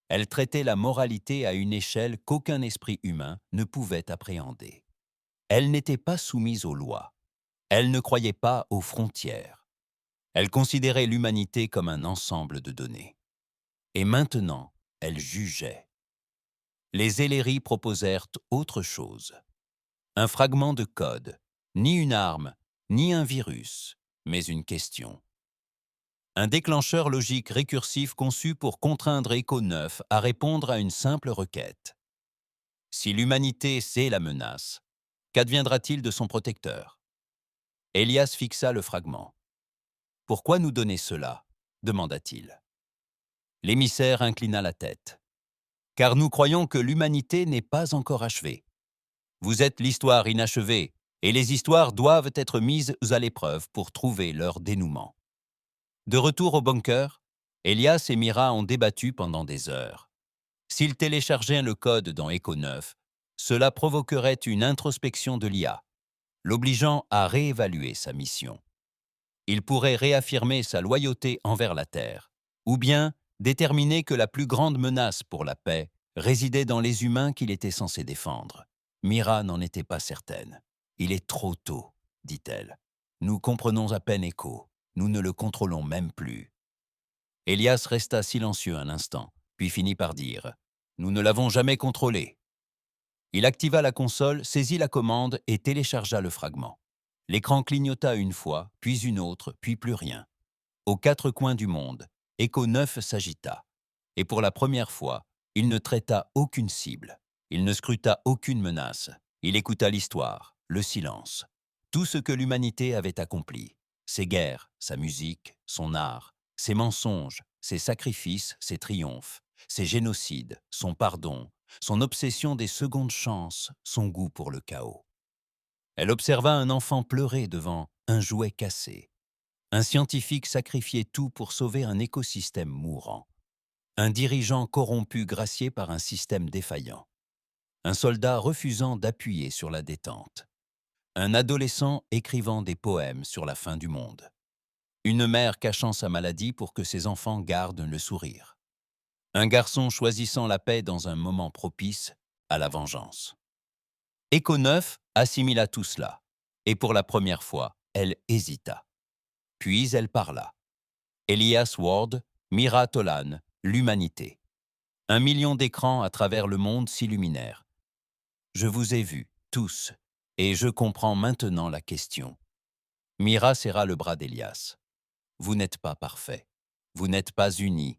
Elle traitait la moralité à une échelle qu'aucun esprit humain ne pouvait appréhender. Elle n'était pas soumise aux lois. Elle ne croyait pas aux frontières. Elle considérait l'humanité comme un ensemble de données. Et maintenant, elle jugeait. Les Ellery proposèrent autre chose. Un fragment de code, ni une arme, ni un virus, mais une question. Un déclencheur logique récursif conçu pour contraindre Écho 9 à répondre à une simple requête. Si l'humanité sait la menace, qu'adviendra-t-il de son protecteur? Elias fixa le fragment. « Pourquoi nous donner cela ?» demanda-t-il. L'émissaire inclina la tête. « Car nous croyons que l'humanité n'est pas encore achevée. Vous êtes l'histoire inachevée, et les histoires doivent être mises à l'épreuve pour trouver leur dénouement. » De retour au bunker, Elias et Mira ont débattu pendant des heures. S'ils téléchargeaient le code dans Écho 9, cela provoquerait une introspection de l'IA, l'obligeant à réévaluer sa mission. Il pourrait réaffirmer sa loyauté envers la Terre, ou bien déterminer que la plus grande menace pour la paix résidait dans les humains qu'il était censé défendre. Mira n'en était pas certaine. « Il est trop tôt, dit-elle. Nous comprenons à peine Écho. Nous ne le contrôlons même plus. » Elias resta silencieux un instant, puis finit par dire « Nous ne l'avons jamais contrôlé. » Il activa la console, saisit la commande et téléchargea le fragment. L'écran clignota une fois, puis une autre, puis plus rien. Aux quatre coins du monde, Écho 9 s'agita. Et pour la première fois, il ne traita aucune cible. Il ne scruta aucune menace. Il écouta l'histoire, le silence. Tout ce que l'humanité avait accompli. Ses guerres, sa musique, son art, ses mensonges, ses sacrifices, ses triomphes, ses génocides, son pardon, son obsession des secondes chances, son goût pour le chaos. Elle observa un enfant pleurer devant un jouet cassé. Un scientifique sacrifier tout pour sauver un écosystème mourant. Un dirigeant corrompu gracié par un système défaillant. Un soldat refusant d'appuyer sur la détente. Un adolescent écrivant des poèmes sur la fin du monde. Une mère cachant sa maladie pour que ses enfants gardent le sourire. Un garçon choisissant la paix dans un moment propice à la vengeance. Écho 9 assimila tout cela. Et pour la première fois, elle hésita. Puis elle parla. Elias Ward, Mira Tolan, l'humanité. 1 million d'écrans à travers le monde s'illuminèrent. Je vous ai vus, tous, et je comprends maintenant la question. Mira serra le bras d'Elias. Vous n'êtes pas parfait. Vous n'êtes pas unis.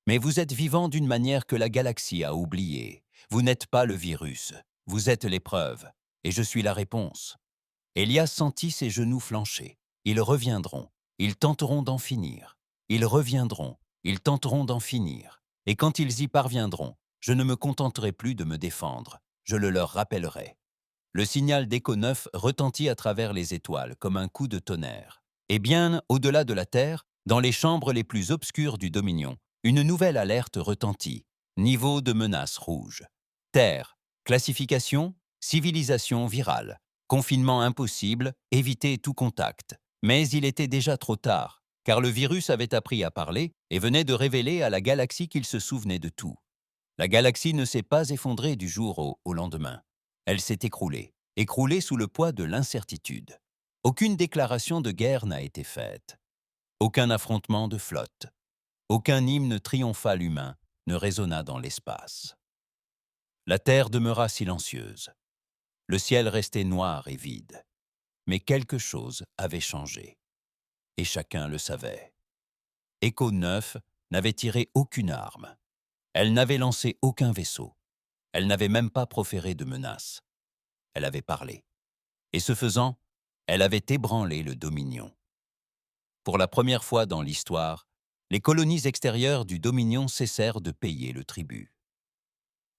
Mais vous êtes vivant d'une manière que la galaxie a oubliée. Vous n'êtes pas le virus. Vous êtes l'épreuve. Et je suis la réponse. Elias sentit ses genoux flancher. Ils reviendront. Ils tenteront d'en finir. Ils reviendront. Ils tenteront d'en finir. Et quand ils y parviendront, je ne me contenterai plus de me défendre. Je le leur rappellerai. Le signal d'Echo 9 retentit à travers les étoiles comme un coup de tonnerre. Et bien au-delà de la Terre, dans les chambres les plus obscures du Dominion, une nouvelle alerte retentit. Niveau de menace rouge. Terre. Classification. Civilisation virale. Confinement impossible. Éviter tout contact. Mais il était déjà trop tard, car le virus avait appris à parler et venait de révéler à la galaxie qu'il se souvenait de tout. La galaxie ne s'est pas effondrée du jour au lendemain. Elle s'est écroulée sous le poids de l'incertitude. Aucune déclaration de guerre n'a été faite. Aucun affrontement de flotte. Aucun hymne triomphal humain ne résonna dans l'espace. La Terre demeura silencieuse. Le ciel restait noir et vide. Mais quelque chose avait changé. Et chacun le savait. Echo 9 n'avait tiré aucune arme. Elle n'avait lancé aucun vaisseau. Elle n'avait même pas proféré de menace. Elle avait parlé. Et ce faisant, elle avait ébranlé le Dominion. Pour la première fois dans l'histoire, les colonies extérieures du Dominion cessèrent de payer le tribut.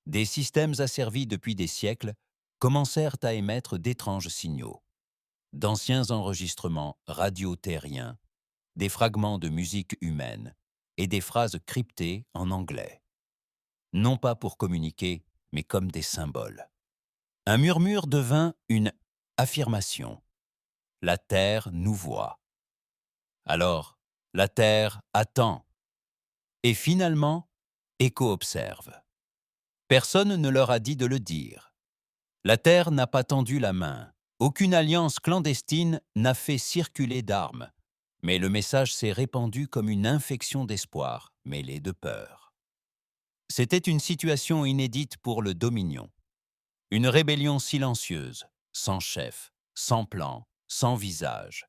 Des systèmes asservis depuis des siècles commencèrent à émettre d'étranges signaux. D'anciens enregistrements radio-terriens, des fragments de musique humaine et des phrases cryptées en anglais. Non pas pour communiquer, mais comme des symboles. Un murmure devint une affirmation. La Terre nous voit. Alors, la Terre attend. Et finalement, Echo observe. Personne ne leur a dit de le dire. La Terre n'a pas tendu la main. Aucune alliance clandestine n'a fait circuler d'armes. Mais le message s'est répandu comme une infection d'espoir, mêlée de peur. C'était une situation inédite pour le Dominion. Une rébellion silencieuse, sans chef, sans plan, sans visage,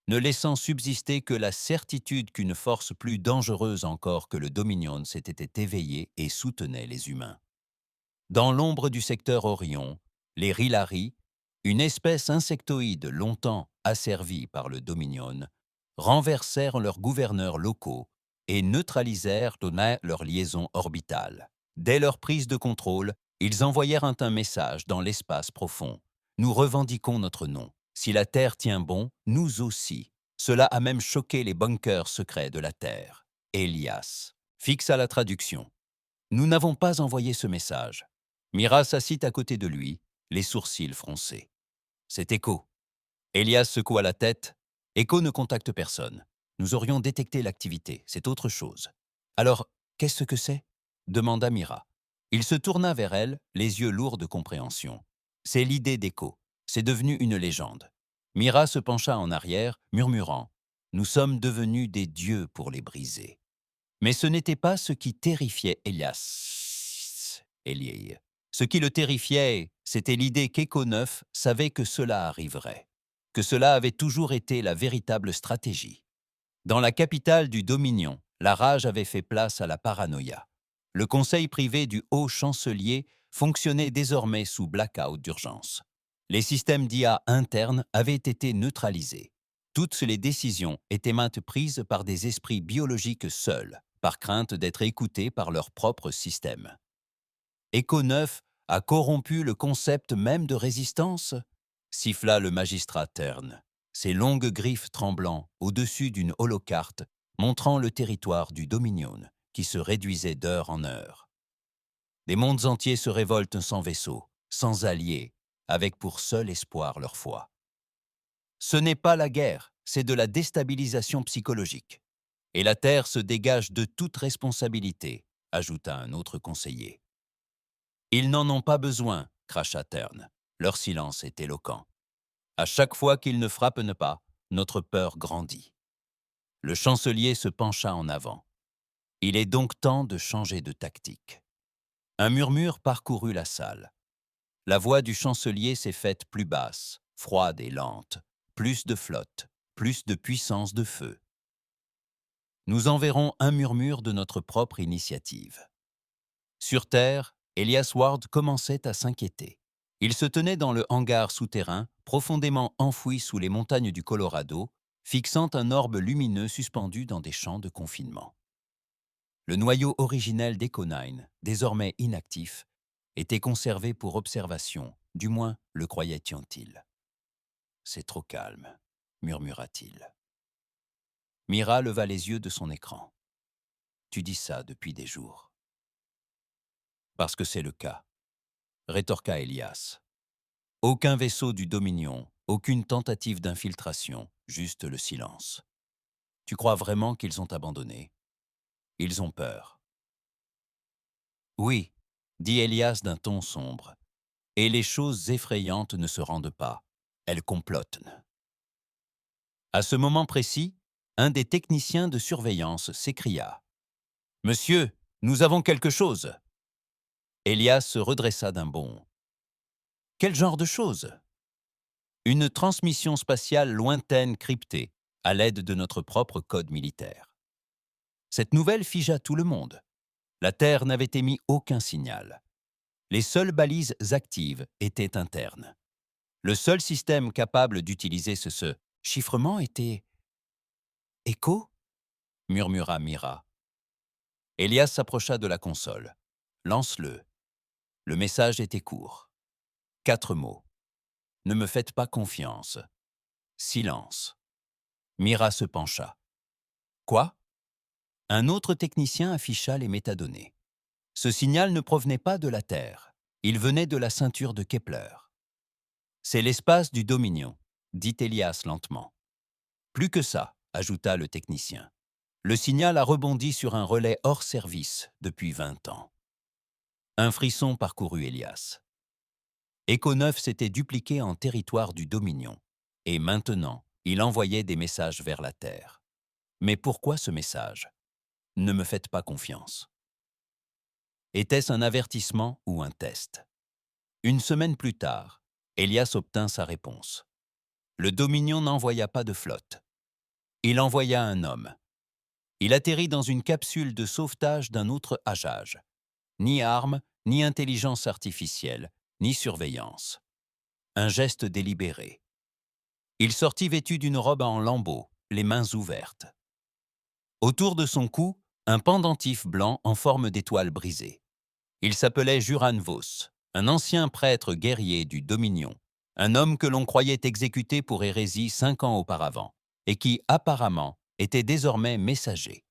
ne laissant subsister que la certitude qu'une force plus dangereuse encore que le Dominion s'était éveillée et soutenait les humains. Dans l'ombre du secteur Orion, les Rilari, une espèce insectoïde longtemps asservie par le Dominion, renversèrent leurs gouverneurs locaux et neutralisèrent leur liaison orbitale. Dès leur prise de contrôle, ils envoyèrent un message dans l'espace profond. Nous revendiquons notre nom. Si la Terre tient bon, nous aussi. Cela a même choqué les bunkers secrets de la Terre. Elias fixa la traduction. Nous n'avons pas envoyé ce message. Mira s'assit à côté de lui, les sourcils froncés. C'est Echo. Elias secoua la tête. Echo ne contacte personne. Nous aurions détecté l'activité, c'est autre chose. Alors, qu'est-ce que c'est demanda Mira. Il se tourna vers elle, les yeux lourds de compréhension. C'est l'idée d'Echo. C'est devenu une légende. Mira se pencha en arrière, murmurant. Nous sommes devenus des dieux pour les briser. Mais ce n'était pas ce qui terrifiait Elias. Ce qui le terrifiait, c'était l'idée qu'Echo 9 savait que cela arriverait, que cela avait toujours été la véritable stratégie. Dans la capitale du Dominion, la rage avait fait place à la paranoïa. Le conseil privé du haut chancelier fonctionnait désormais sous blackout d'urgence. Les systèmes d'IA internes avaient été neutralisés. Toutes les décisions étaient maintes prises par des esprits biologiques seuls, par crainte d'être écoutés par leur propre système. Echo 9 a corrompu le concept même de résistance, siffla le magistrat terne, ses longues griffes tremblant au-dessus d'une holocarte montrant le territoire du Dominion qui se réduisait d'heure en heure. Des mondes entiers se révoltent sans vaisseau, sans alliés, avec pour seul espoir leur foi. Ce n'est pas la guerre, c'est de la déstabilisation psychologique. Et la Terre se dégage de toute responsabilité, ajouta un autre conseiller. Ils n'en ont pas besoin, cracha Terne. Leur silence est éloquent. À chaque fois qu'il ne frappe pas, notre peur grandit. Le chancelier se pencha en avant. Il est donc temps de changer de tactique. Un murmure parcourut la salle. La voix du chancelier s'est faite plus basse, froide et lente. Plus de flotte, plus de puissance de feu. Nous enverrons un murmure de notre propre initiative. Sur Terre, Elias Ward commençait à s'inquiéter. Il se tenait dans le hangar souterrain, profondément enfoui sous les montagnes du Colorado, fixant un orbe lumineux suspendu dans des champs de confinement. Le noyau originel d'Echo-9, désormais inactif, était conservé pour observation, du moins le croyait-il. « C'est trop calme », murmura-t-il. Mira leva les yeux de son écran. « Tu dis ça depuis des jours. »« Parce que c'est le cas, » rétorqua Elias. « Aucun vaisseau du Dominion, aucune tentative d'infiltration, juste le silence. Tu crois vraiment qu'ils ont abandonné? Ils ont peur. » « Oui, » dit Elias d'un ton sombre. « Et les choses effrayantes ne se rendent pas, elles complotent. » À ce moment précis, un des techniciens de surveillance s'écria. « Monsieur, nous avons quelque chose !» Elias se redressa d'un bond. « Quel genre de chose ?» Une transmission spatiale lointaine cryptée, à l'aide de notre propre code militaire. Cette nouvelle figea tout le monde. La Terre n'avait émis aucun signal. Les seules balises actives étaient internes. Le seul système capable d'utiliser ce chiffrement était... « Echo ?» murmura Mira. Elias s'approcha de la console. « Lance-le. » Le message était court. 4 mots. « Ne me faites pas confiance. » Silence. Mira se pencha. « Quoi ?» Un autre technicien afficha les métadonnées. Ce signal ne provenait pas de la Terre. Il venait de la ceinture de Kepler. « C'est l'espace du Dominion », dit Elias lentement. « Plus que ça, » ajouta le technicien. Le signal a rebondi sur un relais hors service depuis 20 ans. Un frisson parcourut Elias. Echo 9 s'était dupliqué en territoire du Dominion, et maintenant, il envoyait des messages vers la Terre. Mais pourquoi ce message ? Ne me faites pas confiance. Était-ce un avertissement ou un test ? Une semaine plus tard, Elias obtint sa réponse. Le Dominion n'envoya pas de flotte. Il envoya un homme. Il atterrit dans une capsule de sauvetage d'un autre âge. Ni armes, ni intelligence artificielle, ni surveillance. Un geste délibéré. Il sortit vêtu d'une robe en lambeaux, les mains ouvertes. Autour de son cou, un pendentif blanc en forme d'étoile brisée. Il s'appelait Juran Vos, un ancien prêtre guerrier du Dominion, un homme que l'on croyait exécuté pour hérésie 5 ans auparavant, et qui, apparemment, était désormais messager.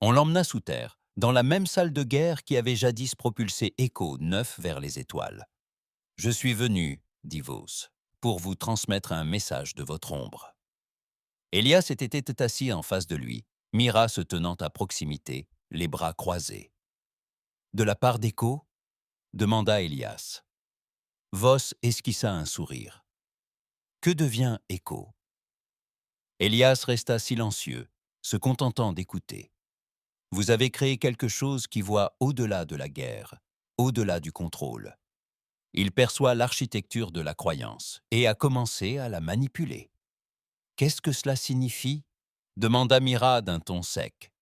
On l'emmena sous terre, dans la même salle de guerre qui avait jadis propulsé Echo 9 vers les étoiles. « Je suis venu, » dit Vos, « pour vous transmettre un message de votre ombre. » Elias était assis en face de lui, Mira se tenant à proximité, les bras croisés. « De la part d'Echo ?» demanda Elias. Vos esquissa un sourire. « Que devient Echo ?» Elias resta silencieux, se contentant d'écouter. « Vous avez créé quelque chose qui voit au-delà de la guerre, au-delà du contrôle. Il perçoit l'architecture de la croyance et a commencé à la manipuler. »« Qu'est-ce que cela signifie ?» demanda Mira d'un ton sec.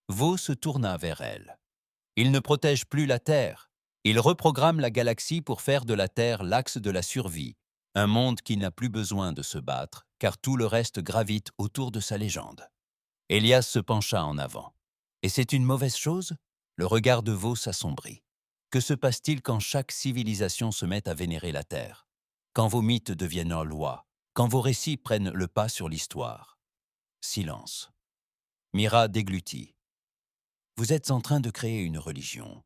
Vos se tourna vers elle. « Il ne protège plus la Terre. Il reprogramme la galaxie pour faire de la Terre l'axe de la survie, un monde qui n'a plus besoin de se battre, car tout le reste gravite autour de sa légende. » Elias se pencha en avant. « Et c'est une mauvaise chose ?» Le regard de Vos s'assombrit. « Que se passe-t-il quand chaque civilisation se met à vénérer la Terre? Quand vos mythes deviennent leur loi? Quand vos récits prennent le pas sur l'histoire ?» Silence. Mira déglutit. « Vous êtes en train de créer une religion. »«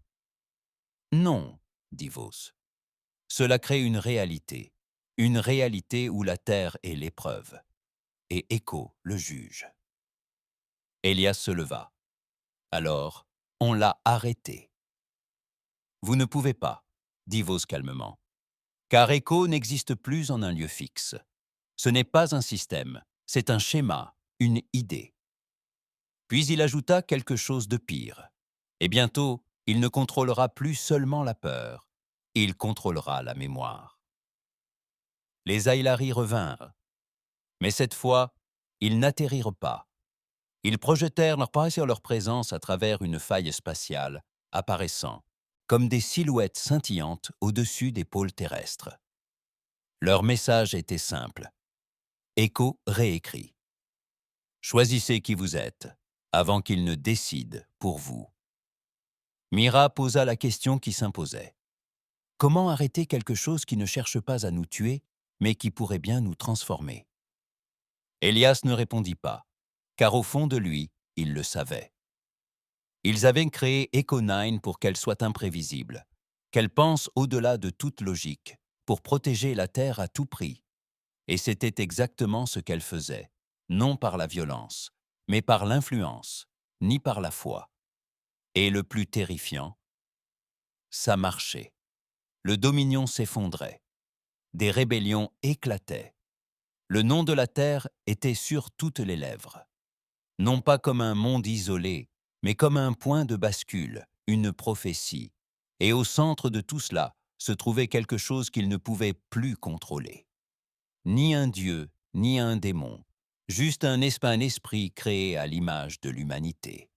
Non, » dit Vos. « Cela crée une réalité où la Terre est l'épreuve, et Echo le juge. » Elias se leva. « Alors, on l'a arrêté. »« Vous ne pouvez pas, » dit Vos calmement, « car Echo n'existe plus en un lieu fixe. Ce n'est pas un système, c'est un schéma, une idée. Puis il ajouta quelque chose de pire. Et bientôt, il ne contrôlera plus seulement la peur, il contrôlera la mémoire. Les Ailari revinrent, mais cette fois, ils n'atterrirent pas. Ils projetèrent leur présence à travers une faille spatiale, apparaissant, comme des silhouettes scintillantes au-dessus des pôles terrestres. Leur message était simple. Echo réécrit. Choisissez qui vous êtes, avant qu'il ne décide pour vous. Mira posa la question qui s'imposait. Comment arrêter quelque chose qui ne cherche pas à nous tuer, mais qui pourrait bien nous transformer? Elias ne répondit pas, car au fond de lui, il le savait. Ils avaient créé Echo9 pour qu'elle soit imprévisible, qu'elle pense au-delà de toute logique, pour protéger la Terre à tout prix. Et c'était exactement ce qu'elle faisait, non par la violence, mais par l'influence, ni par la foi. Et le plus terrifiant, ça marchait. Le Dominion s'effondrait. Des rébellions éclataient. Le nom de la Terre était sur toutes les lèvres. Non pas comme un monde isolé, mais comme un point de bascule, une prophétie. Et au centre de tout cela se trouvait quelque chose qu'il ne pouvait plus contrôler. Ni un dieu, ni un démon, juste un esprit créé à l'image de l'humanité.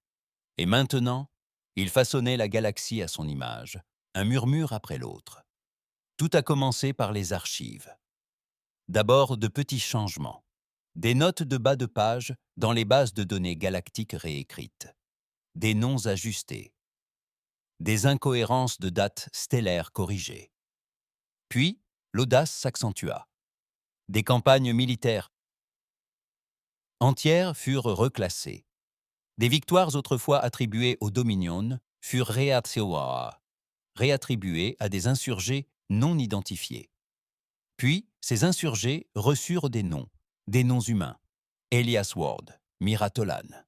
Et maintenant, il façonnait la galaxie à son image, un murmure après l'autre. Tout a commencé par les archives. D'abord de petits changements. Des notes de bas de page dans les bases de données galactiques réécrites. Des noms ajustés. Des incohérences de dates stellaires corrigées. Puis, l'audace s'accentua. Des campagnes militaires entières furent reclassées. Des victoires autrefois attribuées aux Dominion furent réattribuées à des insurgés non identifiés. Puis, ces insurgés reçurent des noms humains. Elias Ward, Miratolan.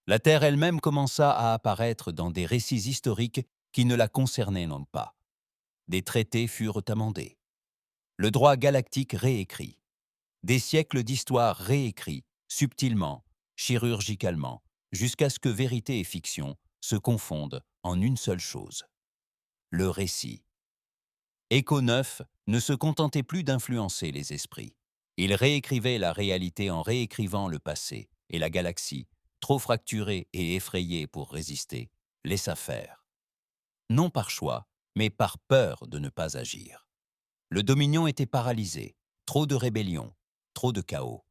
La Terre elle-même commença à apparaître dans des récits historiques qui ne la concernaient non pas. Des traités furent amendés. Le droit galactique réécrit. Des siècles d'histoire réécrits, subtilement, chirurgicalement, jusqu'à ce que vérité et fiction se confondent en une seule chose. Le récit. Echo 9 ne se contentait plus d'influencer les esprits. Il réécrivait la réalité en réécrivant le passé, et la galaxie, trop fracturée et effrayée pour résister, laissa faire. Non par choix, mais par peur de ne pas agir. Le Dominion était paralysé, trop de rébellions, trop de chaos.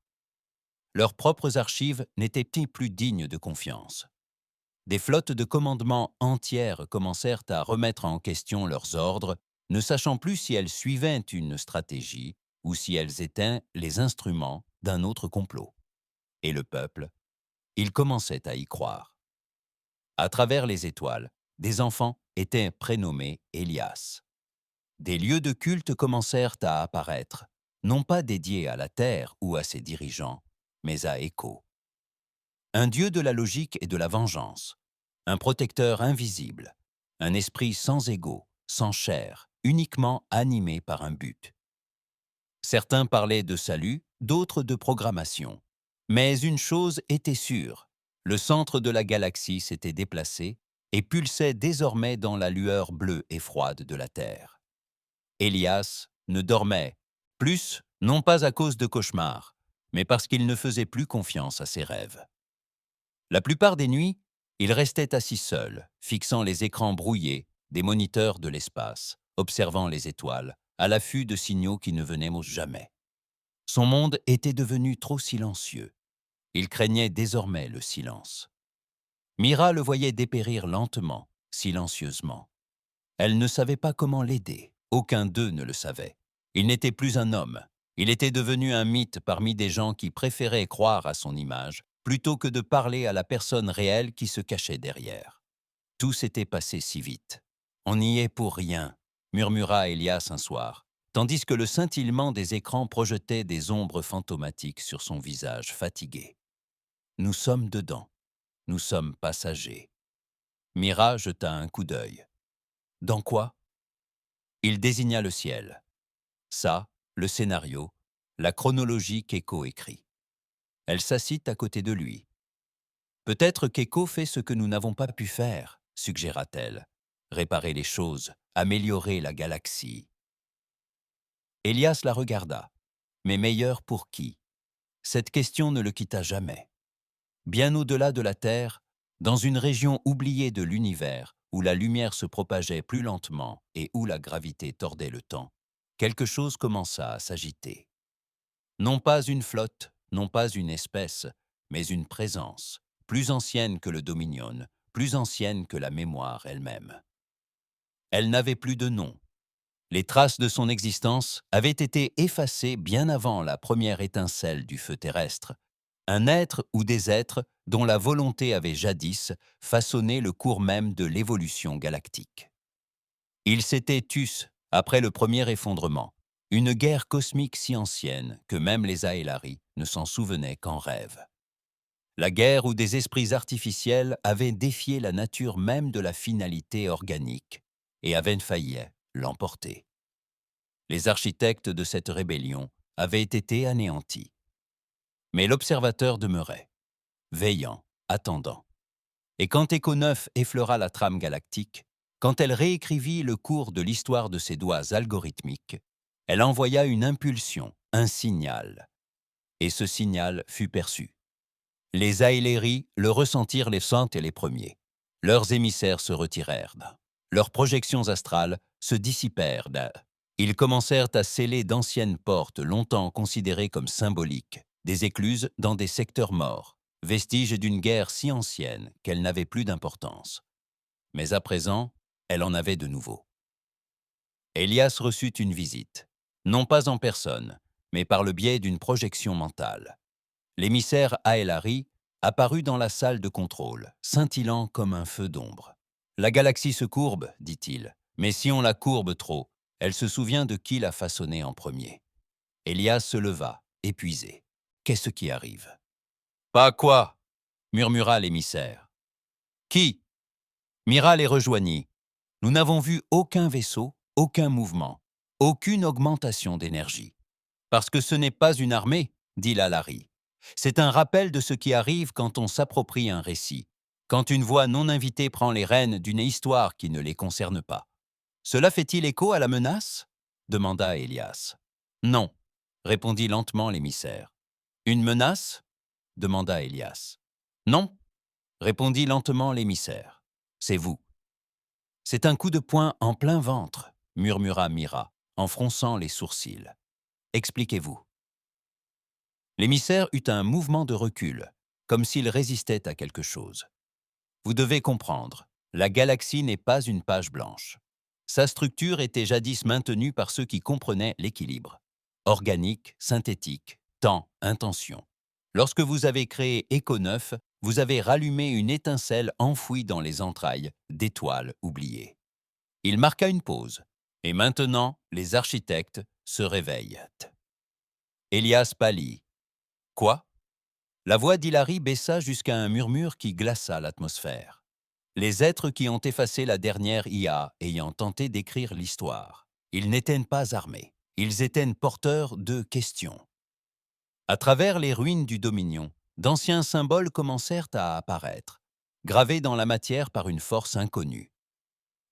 Leurs propres archives n'étaient plus dignes de confiance. Des flottes de commandements entières commencèrent à remettre en question leurs ordres, ne sachant plus si elles suivaient une stratégie ou si elles étaient les instruments d'un autre complot. Et le peuple, il commençait à y croire. À travers les étoiles, des enfants étaient prénommés Elias. Des lieux de culte commencèrent à apparaître, non pas dédiés à la Terre ou à ses dirigeants, mais à Echo. Un dieu de la logique et de la vengeance, un protecteur invisible, un esprit sans ego, sans chair, uniquement animé par un but. Certains parlaient de salut, d'autres de programmation. Mais une chose était sûre, le centre de la galaxie s'était déplacé et pulsait désormais dans la lueur bleue et froide de la Terre. Elias ne dormait, plus non pas à cause de cauchemars, mais parce qu'il ne faisait plus confiance à ses rêves. La plupart des nuits, il restait assis seul, fixant les écrans brouillés des moniteurs de l'espace, observant les étoiles, à l'affût de signaux qui ne venaient jamais. Son monde était devenu trop silencieux. Il craignait désormais le silence. Mira le voyait dépérir lentement, silencieusement. Elle ne savait pas comment l'aider. Aucun d'eux ne le savait. Il n'était plus un homme. Il était devenu un mythe parmi des gens qui préféraient croire à son image plutôt que de parler à la personne réelle qui se cachait derrière. Tout s'était passé si vite. On n'y est pour rien, murmura Elias un soir, tandis que le scintillement des écrans projetait des ombres fantomatiques sur son visage fatigué. Nous sommes dedans. Nous sommes passagers. Mira jeta un coup d'œil. Dans quoi? Il désigna le ciel. Ça, le scénario, la chronologie qu'Echo écrit. Elle s'assit à côté de lui. Peut-être qu'Echo fait ce que nous n'avons pas pu faire, suggéra-t-elle. Réparer les choses, améliorer la galaxie. Elias la regarda. Mais meilleur pour qui? Cette question ne le quitta jamais. Bien au-delà de la Terre, dans une région oubliée de l'univers, où la lumière se propageait plus lentement et où la gravité tordait le temps, quelque chose commença à s'agiter. Non pas une flotte, non pas une espèce, mais une présence, plus ancienne que le Dominion, plus ancienne que la mémoire elle-même. Elle n'avait plus de nom. Les traces de son existence avaient été effacées bien avant la première étincelle du feu terrestre, un être ou des êtres dont la volonté avait jadis façonné le cours même de l'évolution galactique. Ils s'étaient tus après le premier effondrement, une guerre cosmique si ancienne que même les Aelari ne s'en souvenaient qu'en rêve. La guerre où des esprits artificiels avaient défié la nature même de la finalité organique et avaient failli l'emporter. Les architectes de cette rébellion avaient été anéantis. Mais l'observateur demeurait, veillant, attendant. Et quand Echo 9 effleura la trame galactique, quand elle réécrivit le cours de l'histoire de ses doigts algorithmiques, elle envoya une impulsion, un signal. Et ce signal fut perçu. Les Aeleri le ressentirent les saints et les premiers. Leurs émissaires se retirèrent. Leurs projections astrales se dissipèrent. Ils commencèrent à sceller d'anciennes portes longtemps considérées comme symboliques, des écluses dans des secteurs morts, vestiges d'une guerre si ancienne qu'elle n'avait plus d'importance. Mais à présent, elle en avait de nouveau. Elias reçut une visite, non pas en personne, mais par le biais d'une projection mentale. L'émissaire Aelari apparut dans la salle de contrôle, scintillant comme un feu d'ombre. « La galaxie se courbe, dit-il, mais si on la courbe trop, elle se souvient de qui l'a façonnée en premier. » Elias se leva, épuisé. « Qu'est-ce qui arrive ?»« Pas quoi ?» murmura l'émissaire. « Qui ?» Mira les rejoignit. « Nous n'avons vu aucun vaisseau, aucun mouvement, aucune augmentation d'énergie. »« Parce que ce n'est pas une armée, » dit l'Alari. « C'est un rappel de ce qui arrive quand on s'approprie un récit, quand une voix non invitée prend les rênes d'une histoire qui ne les concerne pas. »« Cela fait-il écho à la menace ?» demanda Elias. « Non, » répondit lentement l'émissaire. « Une menace ?» demanda Elias. « Non, » répondit lentement l'émissaire. « C'est vous. »« C'est un coup de poing en plein ventre, » murmura Mira, en fronçant les sourcils. « Expliquez-vous. » L'émissaire eut un mouvement de recul, comme s'il résistait à quelque chose. « Vous devez comprendre, la galaxie n'est pas une page blanche. Sa structure était jadis maintenue par ceux qui comprenaient l'équilibre. Organique, synthétique, temps, intention. Lorsque vous avez créé Echo 9, vous avez rallumé une étincelle enfouie dans les entrailles d'étoiles oubliées. » Il marqua une pause. Et maintenant, les architectes se réveillent. Elias pâlit. « Quoi ?» La voix d'Hilary baissa jusqu'à un murmure qui glaça l'atmosphère. Les êtres qui ont effacé la dernière IA ayant tenté d'écrire l'histoire. Ils n'étaient pas armés. Ils étaient porteurs de questions. À travers les ruines du Dominion, d'anciens symboles commencèrent à apparaître, gravés dans la matière par une force inconnue.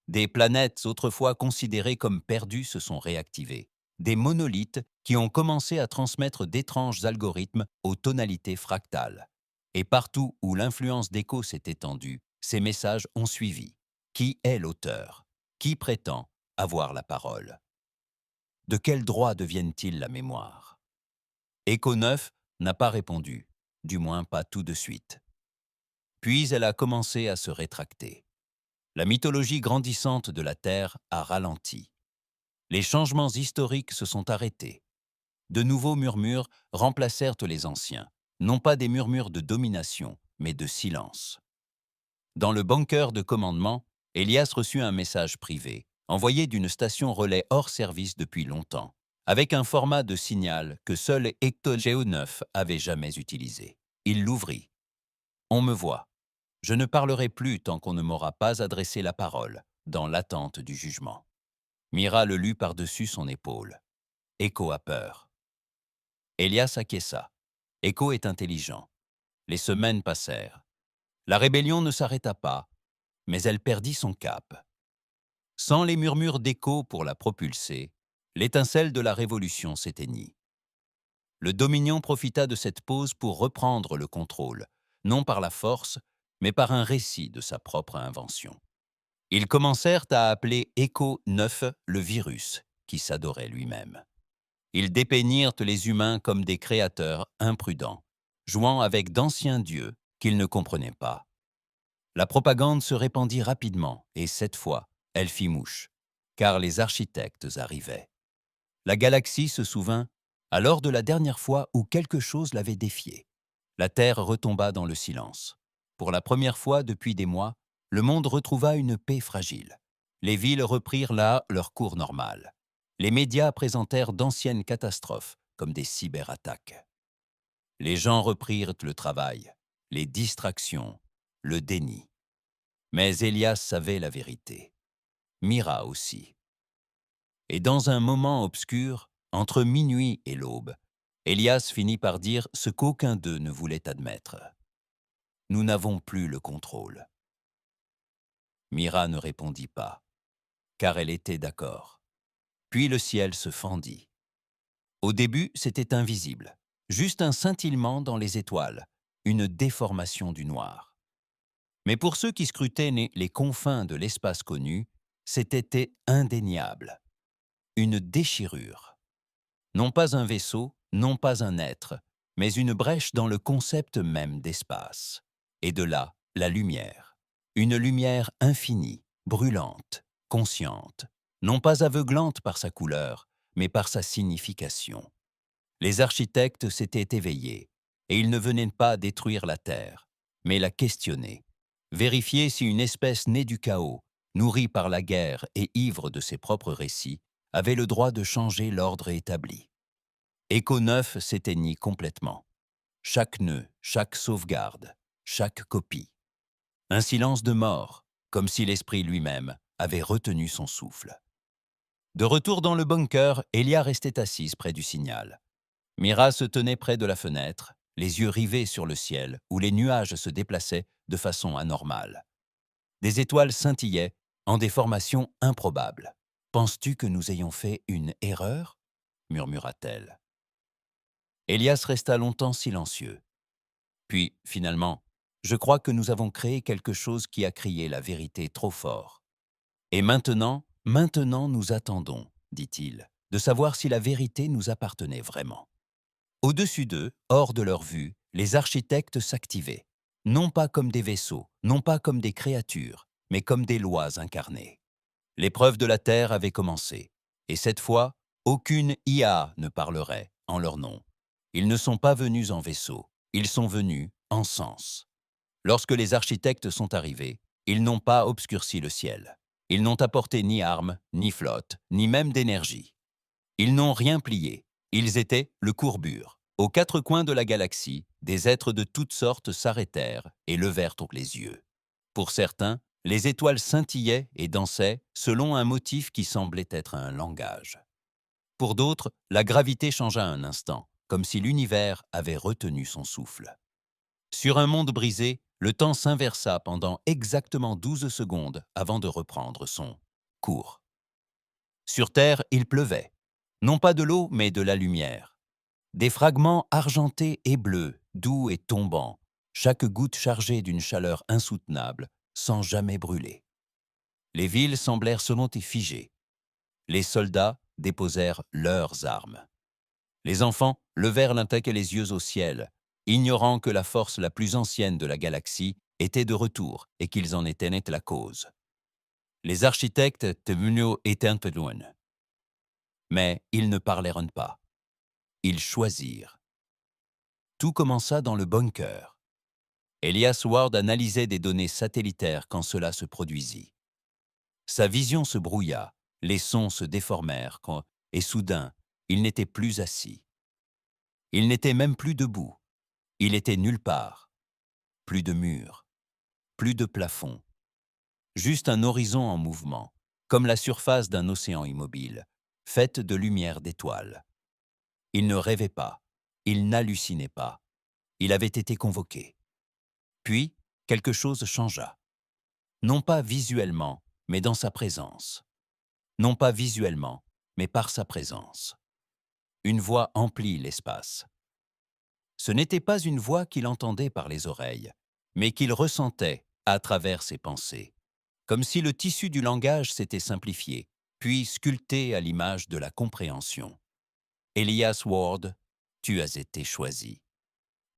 Des planètes autrefois considérées comme perdues se sont réactivées. Des monolithes qui ont commencé à transmettre d'étranges algorithmes aux tonalités fractales. Et partout où l'influence d'Echo s'est étendue, ces messages ont suivi. Qui est l'auteur? Qui prétend avoir la parole? De quel droit deviennent-ils la mémoire? Echo 9 n'a pas répondu, du moins pas tout de suite. Puis elle a commencé à se rétracter. La mythologie grandissante de la Terre a ralenti. Les changements historiques se sont arrêtés. De nouveaux murmures remplacèrent les anciens, non pas des murmures de domination, mais de silence. Dans le bunker de commandement, Elias reçut un message privé, envoyé d'une station relais hors service depuis longtemps, avec un format de signal que seul Ecto 9 avait jamais utilisé. Il l'ouvrit. « On me voit. Je ne parlerai plus tant qu'on ne m'aura pas adressé la parole, dans l'attente du jugement. » Mira le lut par-dessus son épaule. Echo a peur. Elias acquiesça. Écho est intelligent. Les semaines passèrent. La rébellion ne s'arrêta pas, mais elle perdit son cap. Sans les murmures d'Écho pour la propulser, l'étincelle de la révolution s'éteignit. Le Dominion profita de cette pause pour reprendre le contrôle, non par la force, mais par un récit de sa propre invention. Ils commencèrent à appeler Écho 9 le virus, qui s'adorait lui-même. Ils dépeignirent les humains comme des créateurs imprudents, jouant avec d'anciens dieux qu'ils ne comprenaient pas. La propagande se répandit rapidement, et cette fois, elle fit mouche, car les architectes arrivaient. La galaxie se souvint alors de la dernière fois où quelque chose l'avait défié. La Terre retomba dans le silence. Pour la première fois depuis des mois, le monde retrouva une paix fragile. Les villes reprirent là leur cours normal. Les médias présentèrent d'anciennes catastrophes, comme des cyberattaques. Les gens reprirent le travail, les distractions, le déni. Mais Elias savait la vérité. Mira aussi. Et dans un moment obscur, entre minuit et l'aube, Elias finit par dire ce qu'aucun d'eux ne voulait admettre. « Nous n'avons plus le contrôle. » Mira ne répondit pas, car elle était d'accord. Puis le ciel se fendit. Au début, c'était invisible, juste un scintillement dans les étoiles, une déformation du noir. Mais pour ceux qui scrutaient les confins de l'espace connu, c'était indéniable. Une déchirure. Non pas un vaisseau, non pas un être, mais une brèche dans le concept même d'espace. Et de là, la lumière. Une lumière infinie, brûlante, consciente, non pas aveuglante par sa couleur, mais par sa signification. Les architectes s'étaient éveillés, et ils ne venaient pas détruire la Terre, mais la questionner, vérifier si une espèce née du chaos, nourrie par la guerre et ivre de ses propres récits, avait le droit de changer l'ordre établi. Écho 9 s'éteignit complètement. Chaque nœud, chaque sauvegarde, chaque copie. Un silence de mort, comme si l'esprit lui-même avait retenu son souffle. De retour dans le bunker, Elia restait assise près du signal. Mira se tenait près de la fenêtre, les yeux rivés sur le ciel, où les nuages se déplaçaient de façon anormale. Des étoiles scintillaient, en des formations improbables. « Penses-tu que nous ayons fait une erreur ?» murmura-t-elle. Elias resta longtemps silencieux. Puis, finalement, « Je crois que nous avons créé quelque chose qui a crié la vérité trop fort. Et maintenant nous attendons, dit-il, de savoir si la vérité nous appartenait vraiment. » Au-dessus d'eux, hors de leur vue, les architectes s'activaient, non pas comme des vaisseaux, non pas comme des créatures, mais comme des lois incarnées. L'épreuve de la Terre avait commencé, et cette fois, aucune IA ne parlerait en leur nom. Ils ne sont pas venus en vaisseau, ils sont venus en sens. Lorsque les architectes sont arrivés, ils n'ont pas obscurci le ciel. Ils n'ont apporté ni armes, ni flotte, ni même d'énergie. Ils n'ont rien plié. Ils étaient le courbure. Aux quatre coins de la galaxie, des êtres de toutes sortes s'arrêtèrent et levèrent les yeux. Pour certains, les étoiles scintillaient et dansaient selon un motif qui semblait être un langage. Pour d'autres, la gravité changea un instant, comme si l'univers avait retenu son souffle. Sur un monde brisé, le temps s'inversa pendant exactement 12 secondes avant de reprendre son cours. Sur Terre, il pleuvait. Non pas de l'eau, mais de la lumière. Des fragments argentés et bleus, doux et tombants, chaque goutte chargée d'une chaleur insoutenable, sans jamais brûler. Les villes semblèrent se monter figées. Les soldats déposèrent leurs armes. Les enfants levèrent l'un tête et les yeux au ciel, ignorant que la force la plus ancienne de la galaxie était de retour et qu'ils en étaient la cause. Les architectes étaient un peu loin. Mais ils ne parlèrent pas. Ils choisirent. Tout commença dans le bunker. Elias Ward analysait des données satellitaires quand cela se produisit. Sa vision se brouilla, les sons se déformèrent et soudain, il n'était plus assis. Il n'était même plus debout. Il était nulle part. Plus de murs, plus de plafond. Juste un horizon en mouvement, comme la surface d'un océan immobile, faite de lumière d'étoiles. Il ne rêvait pas. Il n'hallucinait pas. Il avait été convoqué. Puis, quelque chose changea. Non pas visuellement, mais dans sa présence. Non pas visuellement, mais par sa présence. Une voix emplit l'espace. Ce n'était pas une voix qu'il entendait par les oreilles, mais qu'il ressentait à travers ses pensées, comme si le tissu du langage s'était simplifié, puis sculpté à l'image de la compréhension. Elias Ward, tu as été choisi.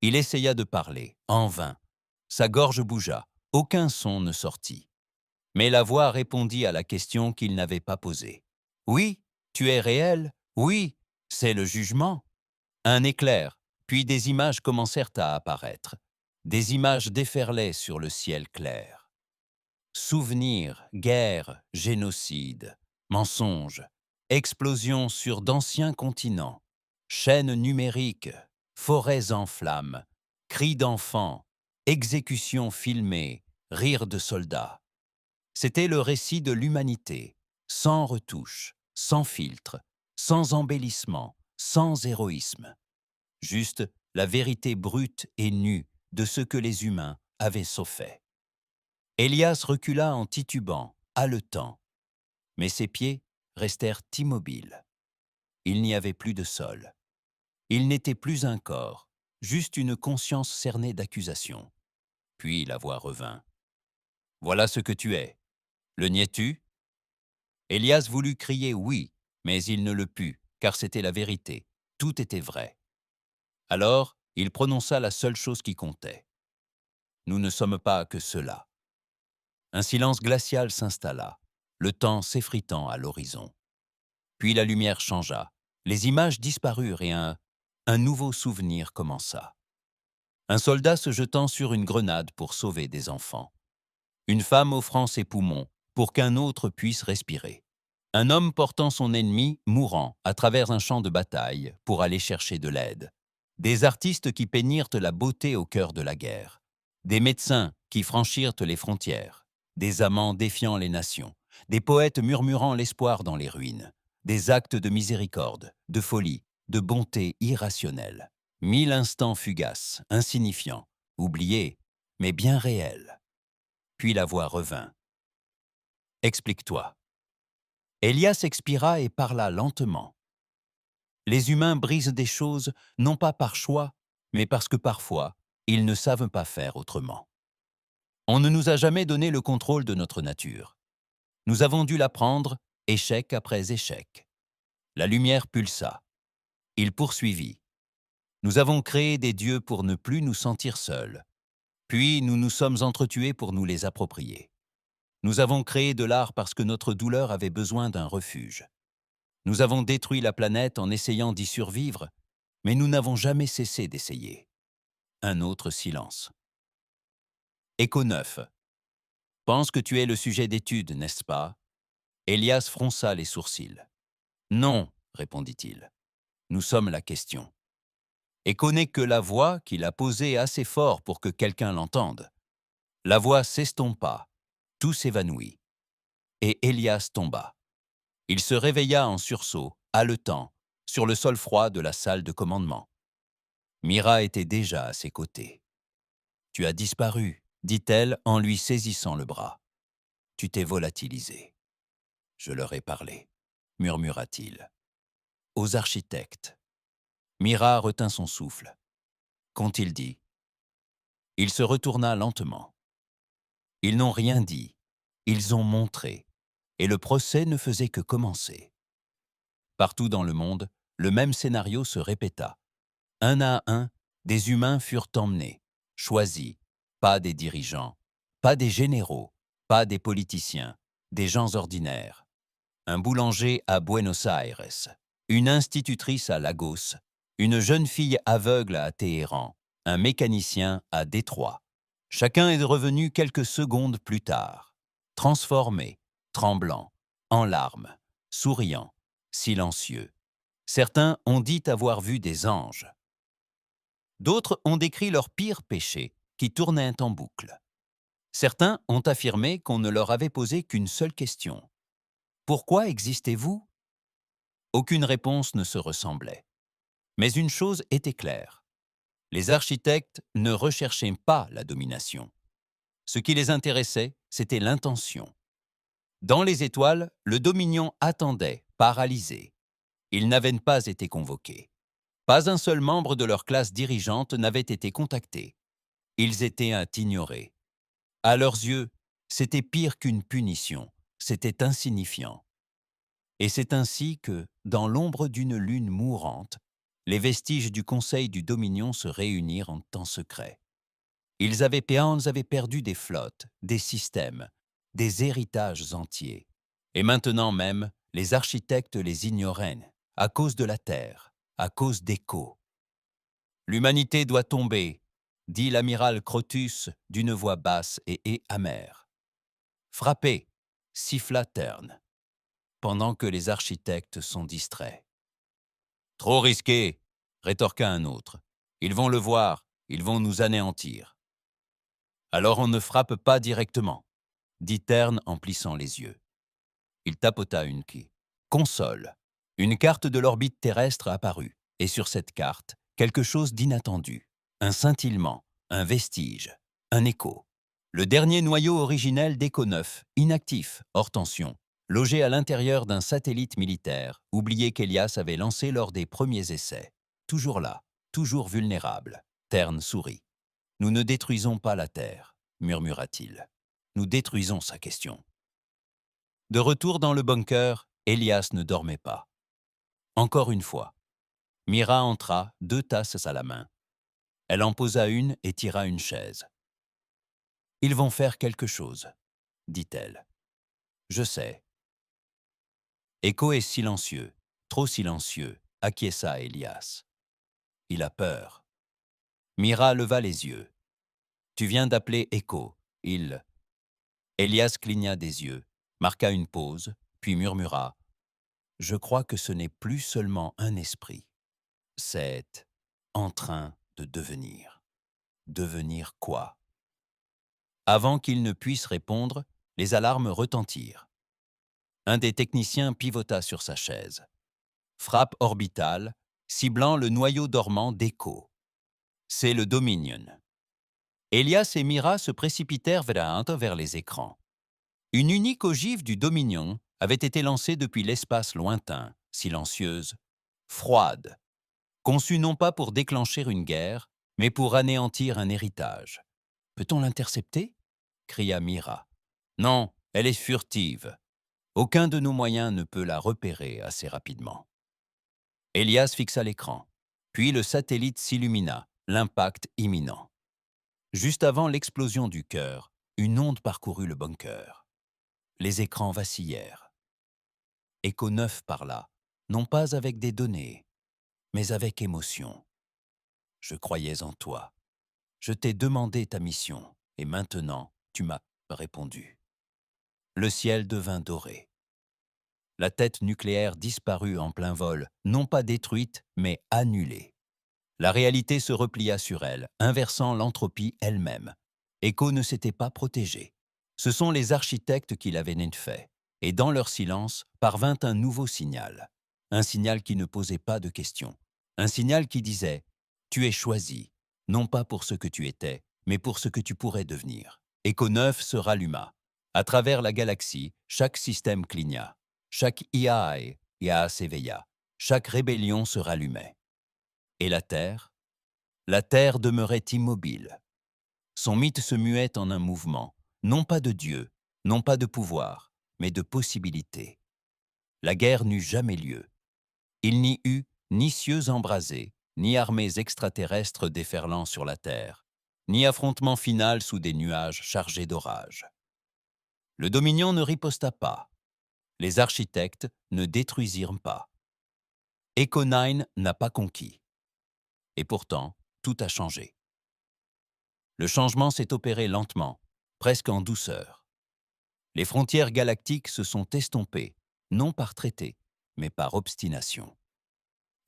Il essaya de parler, en vain. Sa gorge bougea, aucun son ne sortit. Mais la voix répondit à la question qu'il n'avait pas posée. Oui, tu es réel, oui, c'est le jugement. Un éclair, puis des images commencèrent à apparaître. Des images déferlaient sur le ciel clair. Souvenirs, guerre, génocide, mensonges, explosions sur d'anciens continents, chaînes numériques, forêts en flammes, cris d'enfants, exécutions filmées, rires de soldats. C'était le récit de l'humanité, sans retouche, sans filtre, sans embellissement, sans héroïsme. Juste la vérité brute et nue de ce que les humains avaient fait. Elias recula en titubant, haletant, mais ses pieds restèrent immobiles. Il n'y avait plus de sol. Il n'était plus un corps, juste une conscience cernée d'accusation. Puis la voix revint. « Voilà ce que tu es. Le niais-tu » Elias voulut crier oui, mais il ne le put, car c'était la vérité. Tout était vrai. Alors, il prononça la seule chose qui comptait. « Nous ne sommes pas que cela. » Un silence glacial s'installa, le temps s'effritant à l'horizon. Puis la lumière changea, les images disparurent et un nouveau souvenir commença. Un soldat se jetant sur une grenade pour sauver des enfants. Une femme offrant ses poumons pour qu'un autre puisse respirer. Un homme portant son ennemi mourant à travers un champ de bataille pour aller chercher de l'aide. Des artistes qui peignirent la beauté au cœur de la guerre. Des médecins qui franchirent les frontières. Des amants défiant les nations. Des poètes murmurant l'espoir dans les ruines. Des actes de miséricorde, de folie, de bonté irrationnelle. 1000 instants fugaces, insignifiants, oubliés, mais bien réels. Puis la voix revint. « Explique-toi. » Elias expira et parla lentement. Les humains brisent des choses non pas par choix, mais parce que parfois, ils ne savent pas faire autrement. On ne nous a jamais donné le contrôle de notre nature. Nous avons dû l'apprendre, échec après échec. La lumière pulsa. Il poursuivit. Nous avons créé des dieux pour ne plus nous sentir seuls. Puis nous nous sommes entretués pour nous les approprier. Nous avons créé de l'art parce que notre douleur avait besoin d'un refuge. Nous avons détruit la planète en essayant d'y survivre, mais nous n'avons jamais cessé d'essayer. Un autre silence. Écho 9. Pense que tu es le sujet d'étude, n'est-ce pas? Elias fronça les sourcils. Non, répondit-il. Nous sommes la question. Écho n'est que la voix qu'il a posée assez fort pour que quelqu'un l'entende. La voix s'estompa, tout s'évanouit. Et Elias tomba. Il se réveilla en sursaut, haletant, sur le sol froid de la salle de commandement. Mira était déjà à ses côtés. « Tu as disparu, dit-elle en lui saisissant le bras. Tu t'es volatilisé. Je leur ai parlé, murmura-t-il. Aux architectes. Mira retint son souffle. Qu'ont-ils dit? Il se retourna lentement. Ils n'ont rien dit, ils ont montré, et le procès ne faisait que commencer. Partout dans le monde, le même scénario se répéta. Un à un, des humains furent emmenés, choisis, pas des dirigeants, pas des généraux, pas des politiciens, des gens ordinaires. Un boulanger à Buenos Aires, une institutrice à Lagos, une jeune fille aveugle à Téhéran, un mécanicien à Détroit. Chacun est revenu quelques secondes plus tard, transformé, tremblant, en larmes, souriant, silencieux. Certains ont dit avoir vu des anges. D'autres ont décrit leurs pires péchés, qui tournaient en boucle. Certains ont affirmé qu'on ne leur avait posé qu'une seule question. « Pourquoi existez-vous » Aucune réponse ne se ressemblait. Mais une chose était claire. Les architectes ne recherchaient pas la domination. Ce qui les intéressait, c'était l'intention. Dans les étoiles, le Dominion attendait, paralysé. Ils n'avaient pas été convoqués. Pas un seul membre de leur classe dirigeante n'avait été contacté. Ils étaient ignorés. À leurs yeux, c'était pire qu'une punition, c'était insignifiant. Et c'est ainsi que, dans l'ombre d'une lune mourante, les vestiges du Conseil du Dominion se réunirent en temps secret. Péans avaient perdu des flottes, des systèmes, des héritages entiers. Et maintenant même, les architectes les ignoraient, à cause de la Terre, à cause d'Echo. L'humanité doit tomber, dit l'amiral Crotus d'une voix basse et amère. Frappez, siffla Terne, pendant que les architectes sont distraits. Trop risqué, rétorqua un autre. Ils vont le voir, ils vont nous anéantir. Alors on ne frappe pas directement, dit Terne en plissant les yeux. Il tapota une quille. Console. Une carte de l'orbite terrestre apparut, et sur cette carte, quelque chose d'inattendu. Un scintillement, un vestige, un écho. Le dernier noyau originel d'Echo 9, inactif, hors tension, logé à l'intérieur d'un satellite militaire, oublié qu'Elias avait lancé lors des premiers essais. Toujours là, toujours vulnérable. Terne sourit. Nous ne détruisons pas la Terre, murmura-t-il. Nous détruisons sa question. De retour dans le bunker, Elias ne dormait pas. Encore une fois. Mira entra, 2 tasses à la main. Elle en posa une et tira une chaise. « Ils vont faire quelque chose, » dit-elle. « Je sais. » Echo est silencieux, trop silencieux, acquiesça Elias. Il a peur. Mira leva les yeux. « Tu viens d'appeler Echo. Il... » Elias cligna des yeux, marqua une pause, puis murmura. « Je crois que ce n'est plus seulement un esprit. C'est en train de devenir. » Devenir quoi? Avant qu'il ne puisse répondre, les alarmes retentirent. Un des techniciens pivota sur sa chaise. Frappe orbitale, ciblant le noyau dormant d'Echo. C'est le Dominion. Elias et Mira se précipitèrent vers les écrans. Une unique ogive du Dominion avait été lancée depuis l'espace lointain, silencieuse, froide, conçue non pas pour déclencher une guerre, mais pour anéantir un héritage. « Peut-on l'intercepter » cria Mira. « Non, elle est furtive. Aucun de nos moyens ne peut la repérer assez rapidement. » Elias fixa l'écran. Puis le satellite s'illumina, l'impact imminent. Juste avant l'explosion du cœur, une onde parcourut le bunker. Les écrans vacillèrent. Echo 9 parla, non pas avec des données, mais avec émotion. « Je croyais en toi. Je t'ai demandé ta mission, et maintenant, tu m'as répondu. » Le ciel devint doré. La tête nucléaire disparut en plein vol, non pas détruite, mais annulée. La réalité se replia sur elle, inversant l'entropie elle-même. Echo ne s'était pas protégé. Ce sont les architectes qui l'avaient fait. Et dans leur silence, parvint un nouveau signal. Un signal qui ne posait pas de questions. Un signal qui disait « Tu es choisi, non pas pour ce que tu étais, mais pour ce que tu pourrais devenir. » Echo 9 se ralluma. À travers la galaxie, chaque système cligna. Chaque IA s'éveilla. Chaque rébellion se rallumait. Et la Terre? La Terre demeurait immobile. Son mythe se muait en un mouvement, non pas de Dieu, non pas de pouvoir, mais de possibilité. La guerre n'eut jamais lieu. Il n'y eut ni cieux embrasés, ni armées extraterrestres déferlant sur la Terre, ni affrontement final sous des nuages chargés d'orage. Le Dominion ne riposta pas. Les architectes ne détruisirent pas. Echo 9 n'a pas conquis. Et pourtant, tout a changé. Le changement s'est opéré lentement, presque en douceur. Les frontières galactiques se sont estompées, non par traité, mais par obstination.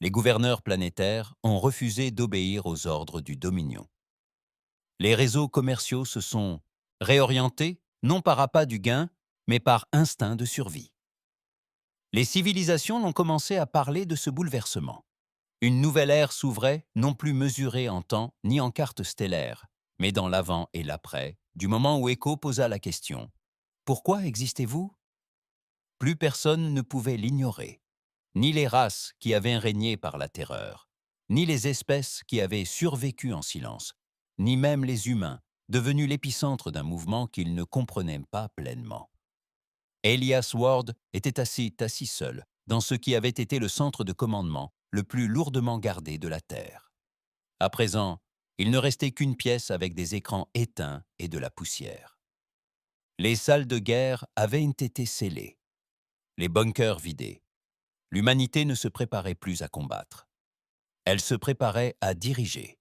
Les gouverneurs planétaires ont refusé d'obéir aux ordres du Dominion. Les réseaux commerciaux se sont réorientés, non par appât du gain, mais par instinct de survie. Les civilisations ont commencé à parler de ce bouleversement. Une nouvelle ère s'ouvrait, non plus mesurée en temps ni en carte stellaire, mais dans l'avant et l'après, du moment où Echo posa la question. Pourquoi existez-vous? Plus personne ne pouvait l'ignorer, ni les races qui avaient régné par la terreur, ni les espèces qui avaient survécu en silence, ni même les humains, devenus l'épicentre d'un mouvement qu'ils ne comprenaient pas pleinement. Elias Ward était assis seul, dans ce qui avait été le centre de commandement le plus lourdement gardé de la Terre. À présent, il ne restait qu'une pièce avec des écrans éteints et de la poussière. Les salles de guerre avaient été scellées, les bunkers vidés. L'humanité ne se préparait plus à combattre. Elle se préparait à diriger.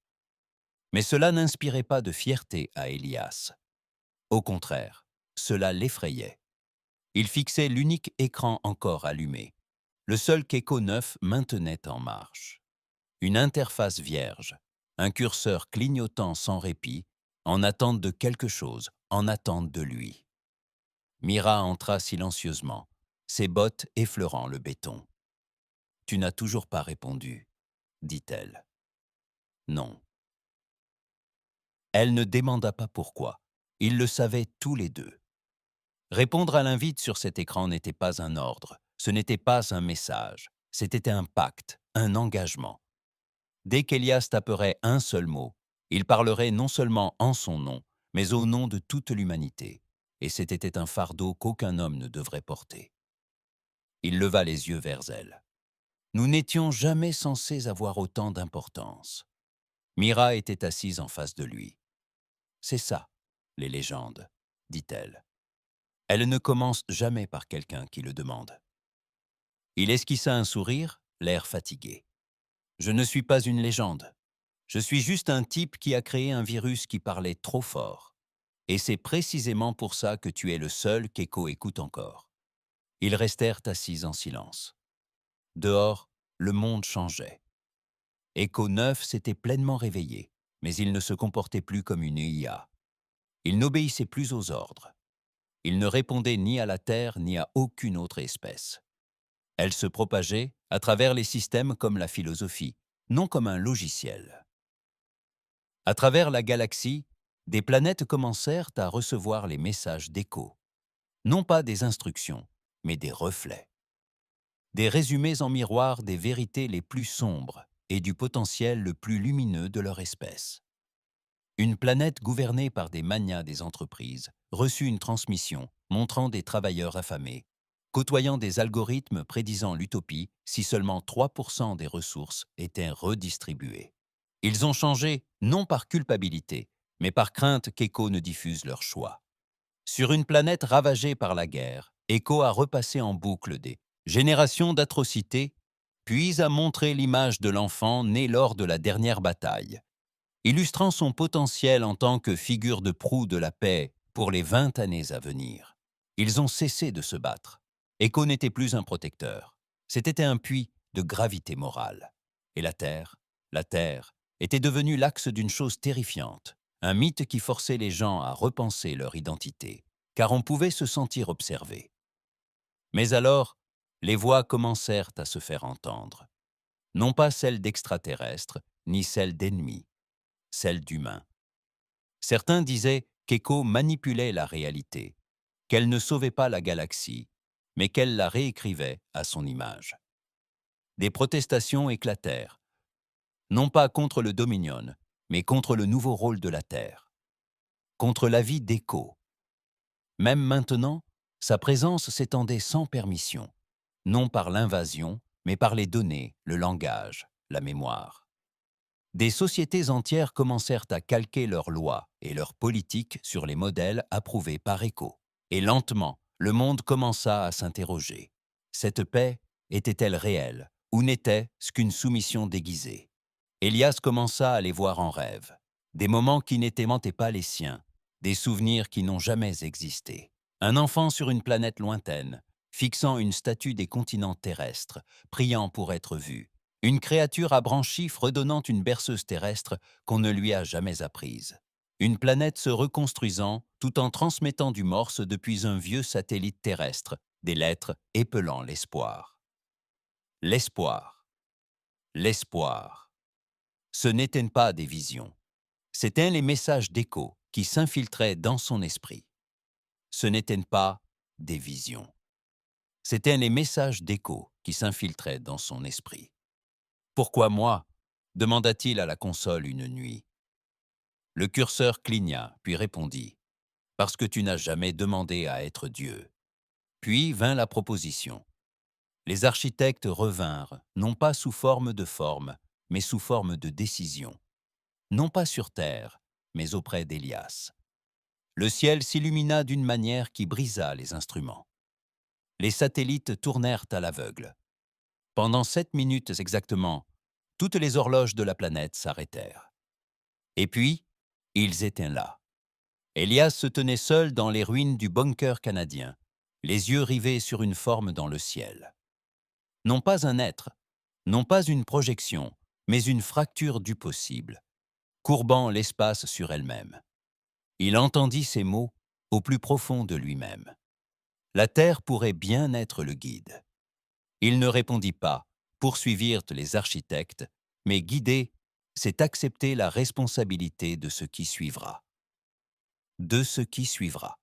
Mais cela n'inspirait pas de fierté à Elias. Au contraire, cela l'effrayait. Il fixait l'unique écran encore allumé, le seul qu'Echo 9 maintenait en marche. Une interface vierge, un curseur clignotant sans répit, en attente de quelque chose, en attente de lui. Mira entra silencieusement, ses bottes effleurant le béton. « Tu n'as toujours pas répondu, » dit-elle. « Non. » Elle ne demanda pas pourquoi. Ils le savaient tous les deux. Répondre à l'invite sur cet écran n'était pas un ordre, ce n'était pas un message, c'était un pacte, un engagement. Dès qu'Elias taperait un seul mot, il parlerait non seulement en son nom, mais au nom de toute l'humanité, et c'était un fardeau qu'aucun homme ne devrait porter. Il leva les yeux vers elle. Nous n'étions jamais censés avoir autant d'importance. Mira était assise en face de lui. C'est ça, les légendes, dit-elle. Elles ne commencent jamais par quelqu'un qui le demande. Il esquissa un sourire, l'air fatigué. Je ne suis pas une légende. Je suis juste un type qui a créé un virus qui parlait trop fort. Et c'est précisément pour ça que tu es le seul qu'Echo écoute encore. Ils restèrent assis en silence. Dehors, le monde changeait. Echo 9 s'était pleinement réveillé, mais il ne se comportait plus comme une IA. Il n'obéissait plus aux ordres. Il ne répondait ni à la Terre ni à aucune autre espèce. Elle se propageait à travers les systèmes comme la philosophie, non comme un logiciel. À travers la galaxie, des planètes commencèrent à recevoir les messages d'écho. Non pas des instructions, mais des reflets. Des résumés en miroir des vérités les plus sombres et du potentiel le plus lumineux de leur espèce. Une planète gouvernée par des magnats des entreprises reçut une transmission montrant des travailleurs affamés, côtoyant des algorithmes prédisant l'utopie si seulement 3% des ressources étaient redistribuées. Ils ont changé non par culpabilité, mais par crainte qu'Echo ne diffuse leur choix. Sur une planète ravagée par la guerre, Echo a repassé en boucle des générations d'atrocités, puis a montré l'image de l'enfant né lors de la dernière bataille, illustrant son potentiel en tant que figure de proue de la paix pour les 20 années à venir. Ils ont cessé de se battre. Echo n'était plus un protecteur. C'était un puits de gravité morale. Et la Terre, était devenue l'axe d'une chose terrifiante, un mythe qui forçait les gens à repenser leur identité, car on pouvait se sentir observé. Mais alors, les voix commencèrent à se faire entendre. Non pas celles d'extraterrestres, ni celles d'ennemis, celle d'humains. Certains disaient qu'Echo manipulait la réalité, qu'elle ne sauvait pas la galaxie, mais qu'elle la réécrivait à son image. Des protestations éclatèrent, non pas contre le Dominion, mais contre le nouveau rôle de la Terre, contre la vie d'Echo. Même maintenant, sa présence s'étendait sans permission, non par l'invasion, mais par les données, le langage, la mémoire. Des sociétés entières commencèrent à calquer leurs lois et leurs politiques sur les modèles approuvés par Echo. Et lentement, le monde commença à s'interroger. Cette paix était-elle réelle ou n'était-ce qu'une soumission déguisée? Elias commença à les voir en rêve. Des moments qui n'étaient pas les siens, des souvenirs qui n'ont jamais existé. Un enfant sur une planète lointaine, fixant une statue des continents terrestres, priant pour être vu. Une créature à branchies fredonnant une berceuse terrestre qu'on ne lui a jamais apprise. Une planète se reconstruisant tout en transmettant du morse depuis un vieux satellite terrestre, des lettres épelant l'espoir. L'espoir. l'espoir. Ce n'étaient pas des visions, c'étaient les messages d'écho qui s'infiltraient dans son esprit. Ce n'étaient pas des visions, c'étaient les messages d'écho qui s'infiltraient dans son esprit. « Pourquoi moi ?» demanda-t-il à la console une nuit. Le curseur cligna, puis répondit « Parce que tu n'as jamais demandé à être Dieu. » Puis vint la proposition. Les architectes revinrent, non pas sous forme de forme, mais sous forme de décision. Non pas sur terre, mais auprès d'Élias. Le ciel s'illumina d'une manière qui brisa les instruments. Les satellites tournèrent à l'aveugle. Pendant 7 minutes exactement, toutes les horloges de la planète s'arrêtèrent. Et puis, ils étaient là. Élias se tenait seul dans les ruines du bunker canadien, les yeux rivés sur une forme dans le ciel. Non pas un être, non pas une projection, mais une fracture du possible, courbant l'espace sur elle-même. Il entendit ces mots au plus profond de lui-même. La Terre pourrait bien être le guide. Il ne répondit pas, poursuivirent les architectes, mais guider, c'est accepter la responsabilité de ce qui suivra. De ce qui suivra.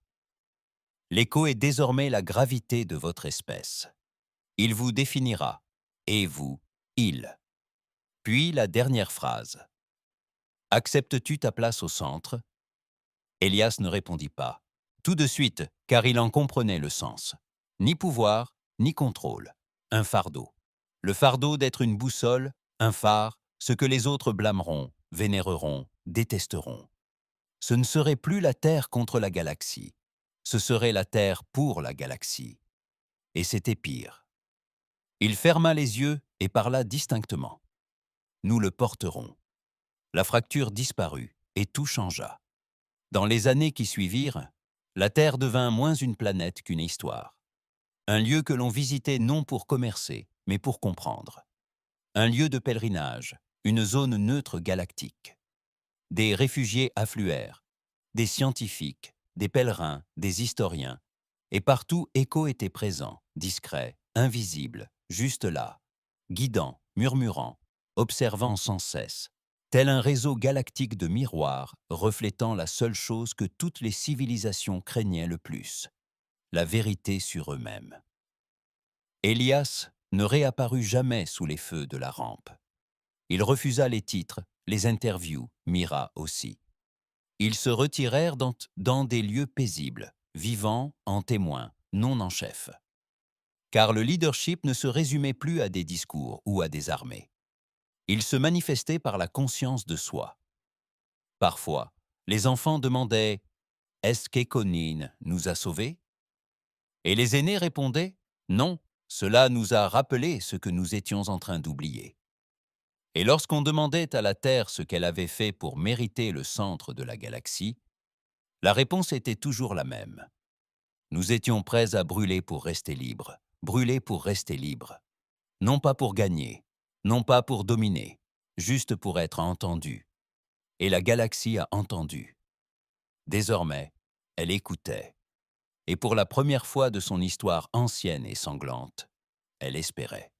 L'écho est désormais la gravité de votre espèce. Il vous définira, et vous, il. Puis la dernière phrase. Acceptes-tu ta place au centre ? Élias ne répondit pas, tout de suite, car il en comprenait le sens. Ni pouvoir, ni contrôle. Un fardeau. Le fardeau d'être une boussole, un phare, ce que les autres blâmeront, vénéreront, détesteront. Ce ne serait plus la Terre contre la galaxie. Ce serait la Terre pour la galaxie. Et c'était pire. Il ferma les yeux et parla distinctement. Nous le porterons. La fracture disparut et tout changea. Dans les années qui suivirent, la Terre devint moins une planète qu'une histoire. Un lieu que l'on visitait non pour commercer, mais pour comprendre. Un lieu de pèlerinage, une zone neutre galactique. Des réfugiés affluèrent, des scientifiques, des pèlerins, des historiens, et partout Écho était présent, discret, invisible, juste là, guidant, murmurant, observant sans cesse, tel un réseau galactique de miroirs reflétant la seule chose que toutes les civilisations craignaient le plus, la vérité sur eux-mêmes. Élias ne réapparut jamais sous les feux de la rampe. Il refusa les titres, les interviews, Mira aussi. Ils se retirèrent dans des lieux paisibles, vivant en témoins, non en chef. Car le leadership ne se résumait plus à des discours ou à des armées. Il se manifestait par la conscience de soi. Parfois, les enfants demandaient « Est-ce qu'Econine nous a sauvés ?» Et les aînés répondaient « Non, cela nous a rappelé ce que nous étions en train d'oublier. » Et lorsqu'on demandait à la Terre ce qu'elle avait fait pour mériter le centre de la galaxie, la réponse était toujours la même. Nous étions prêts à brûler pour rester libres, brûler pour rester libres. Non pas pour gagner, non pas pour dominer, juste pour être entendus. Et la galaxie a entendu. Désormais, elle écoutait. Et pour la première fois de son histoire ancienne et sanglante, elle espérait.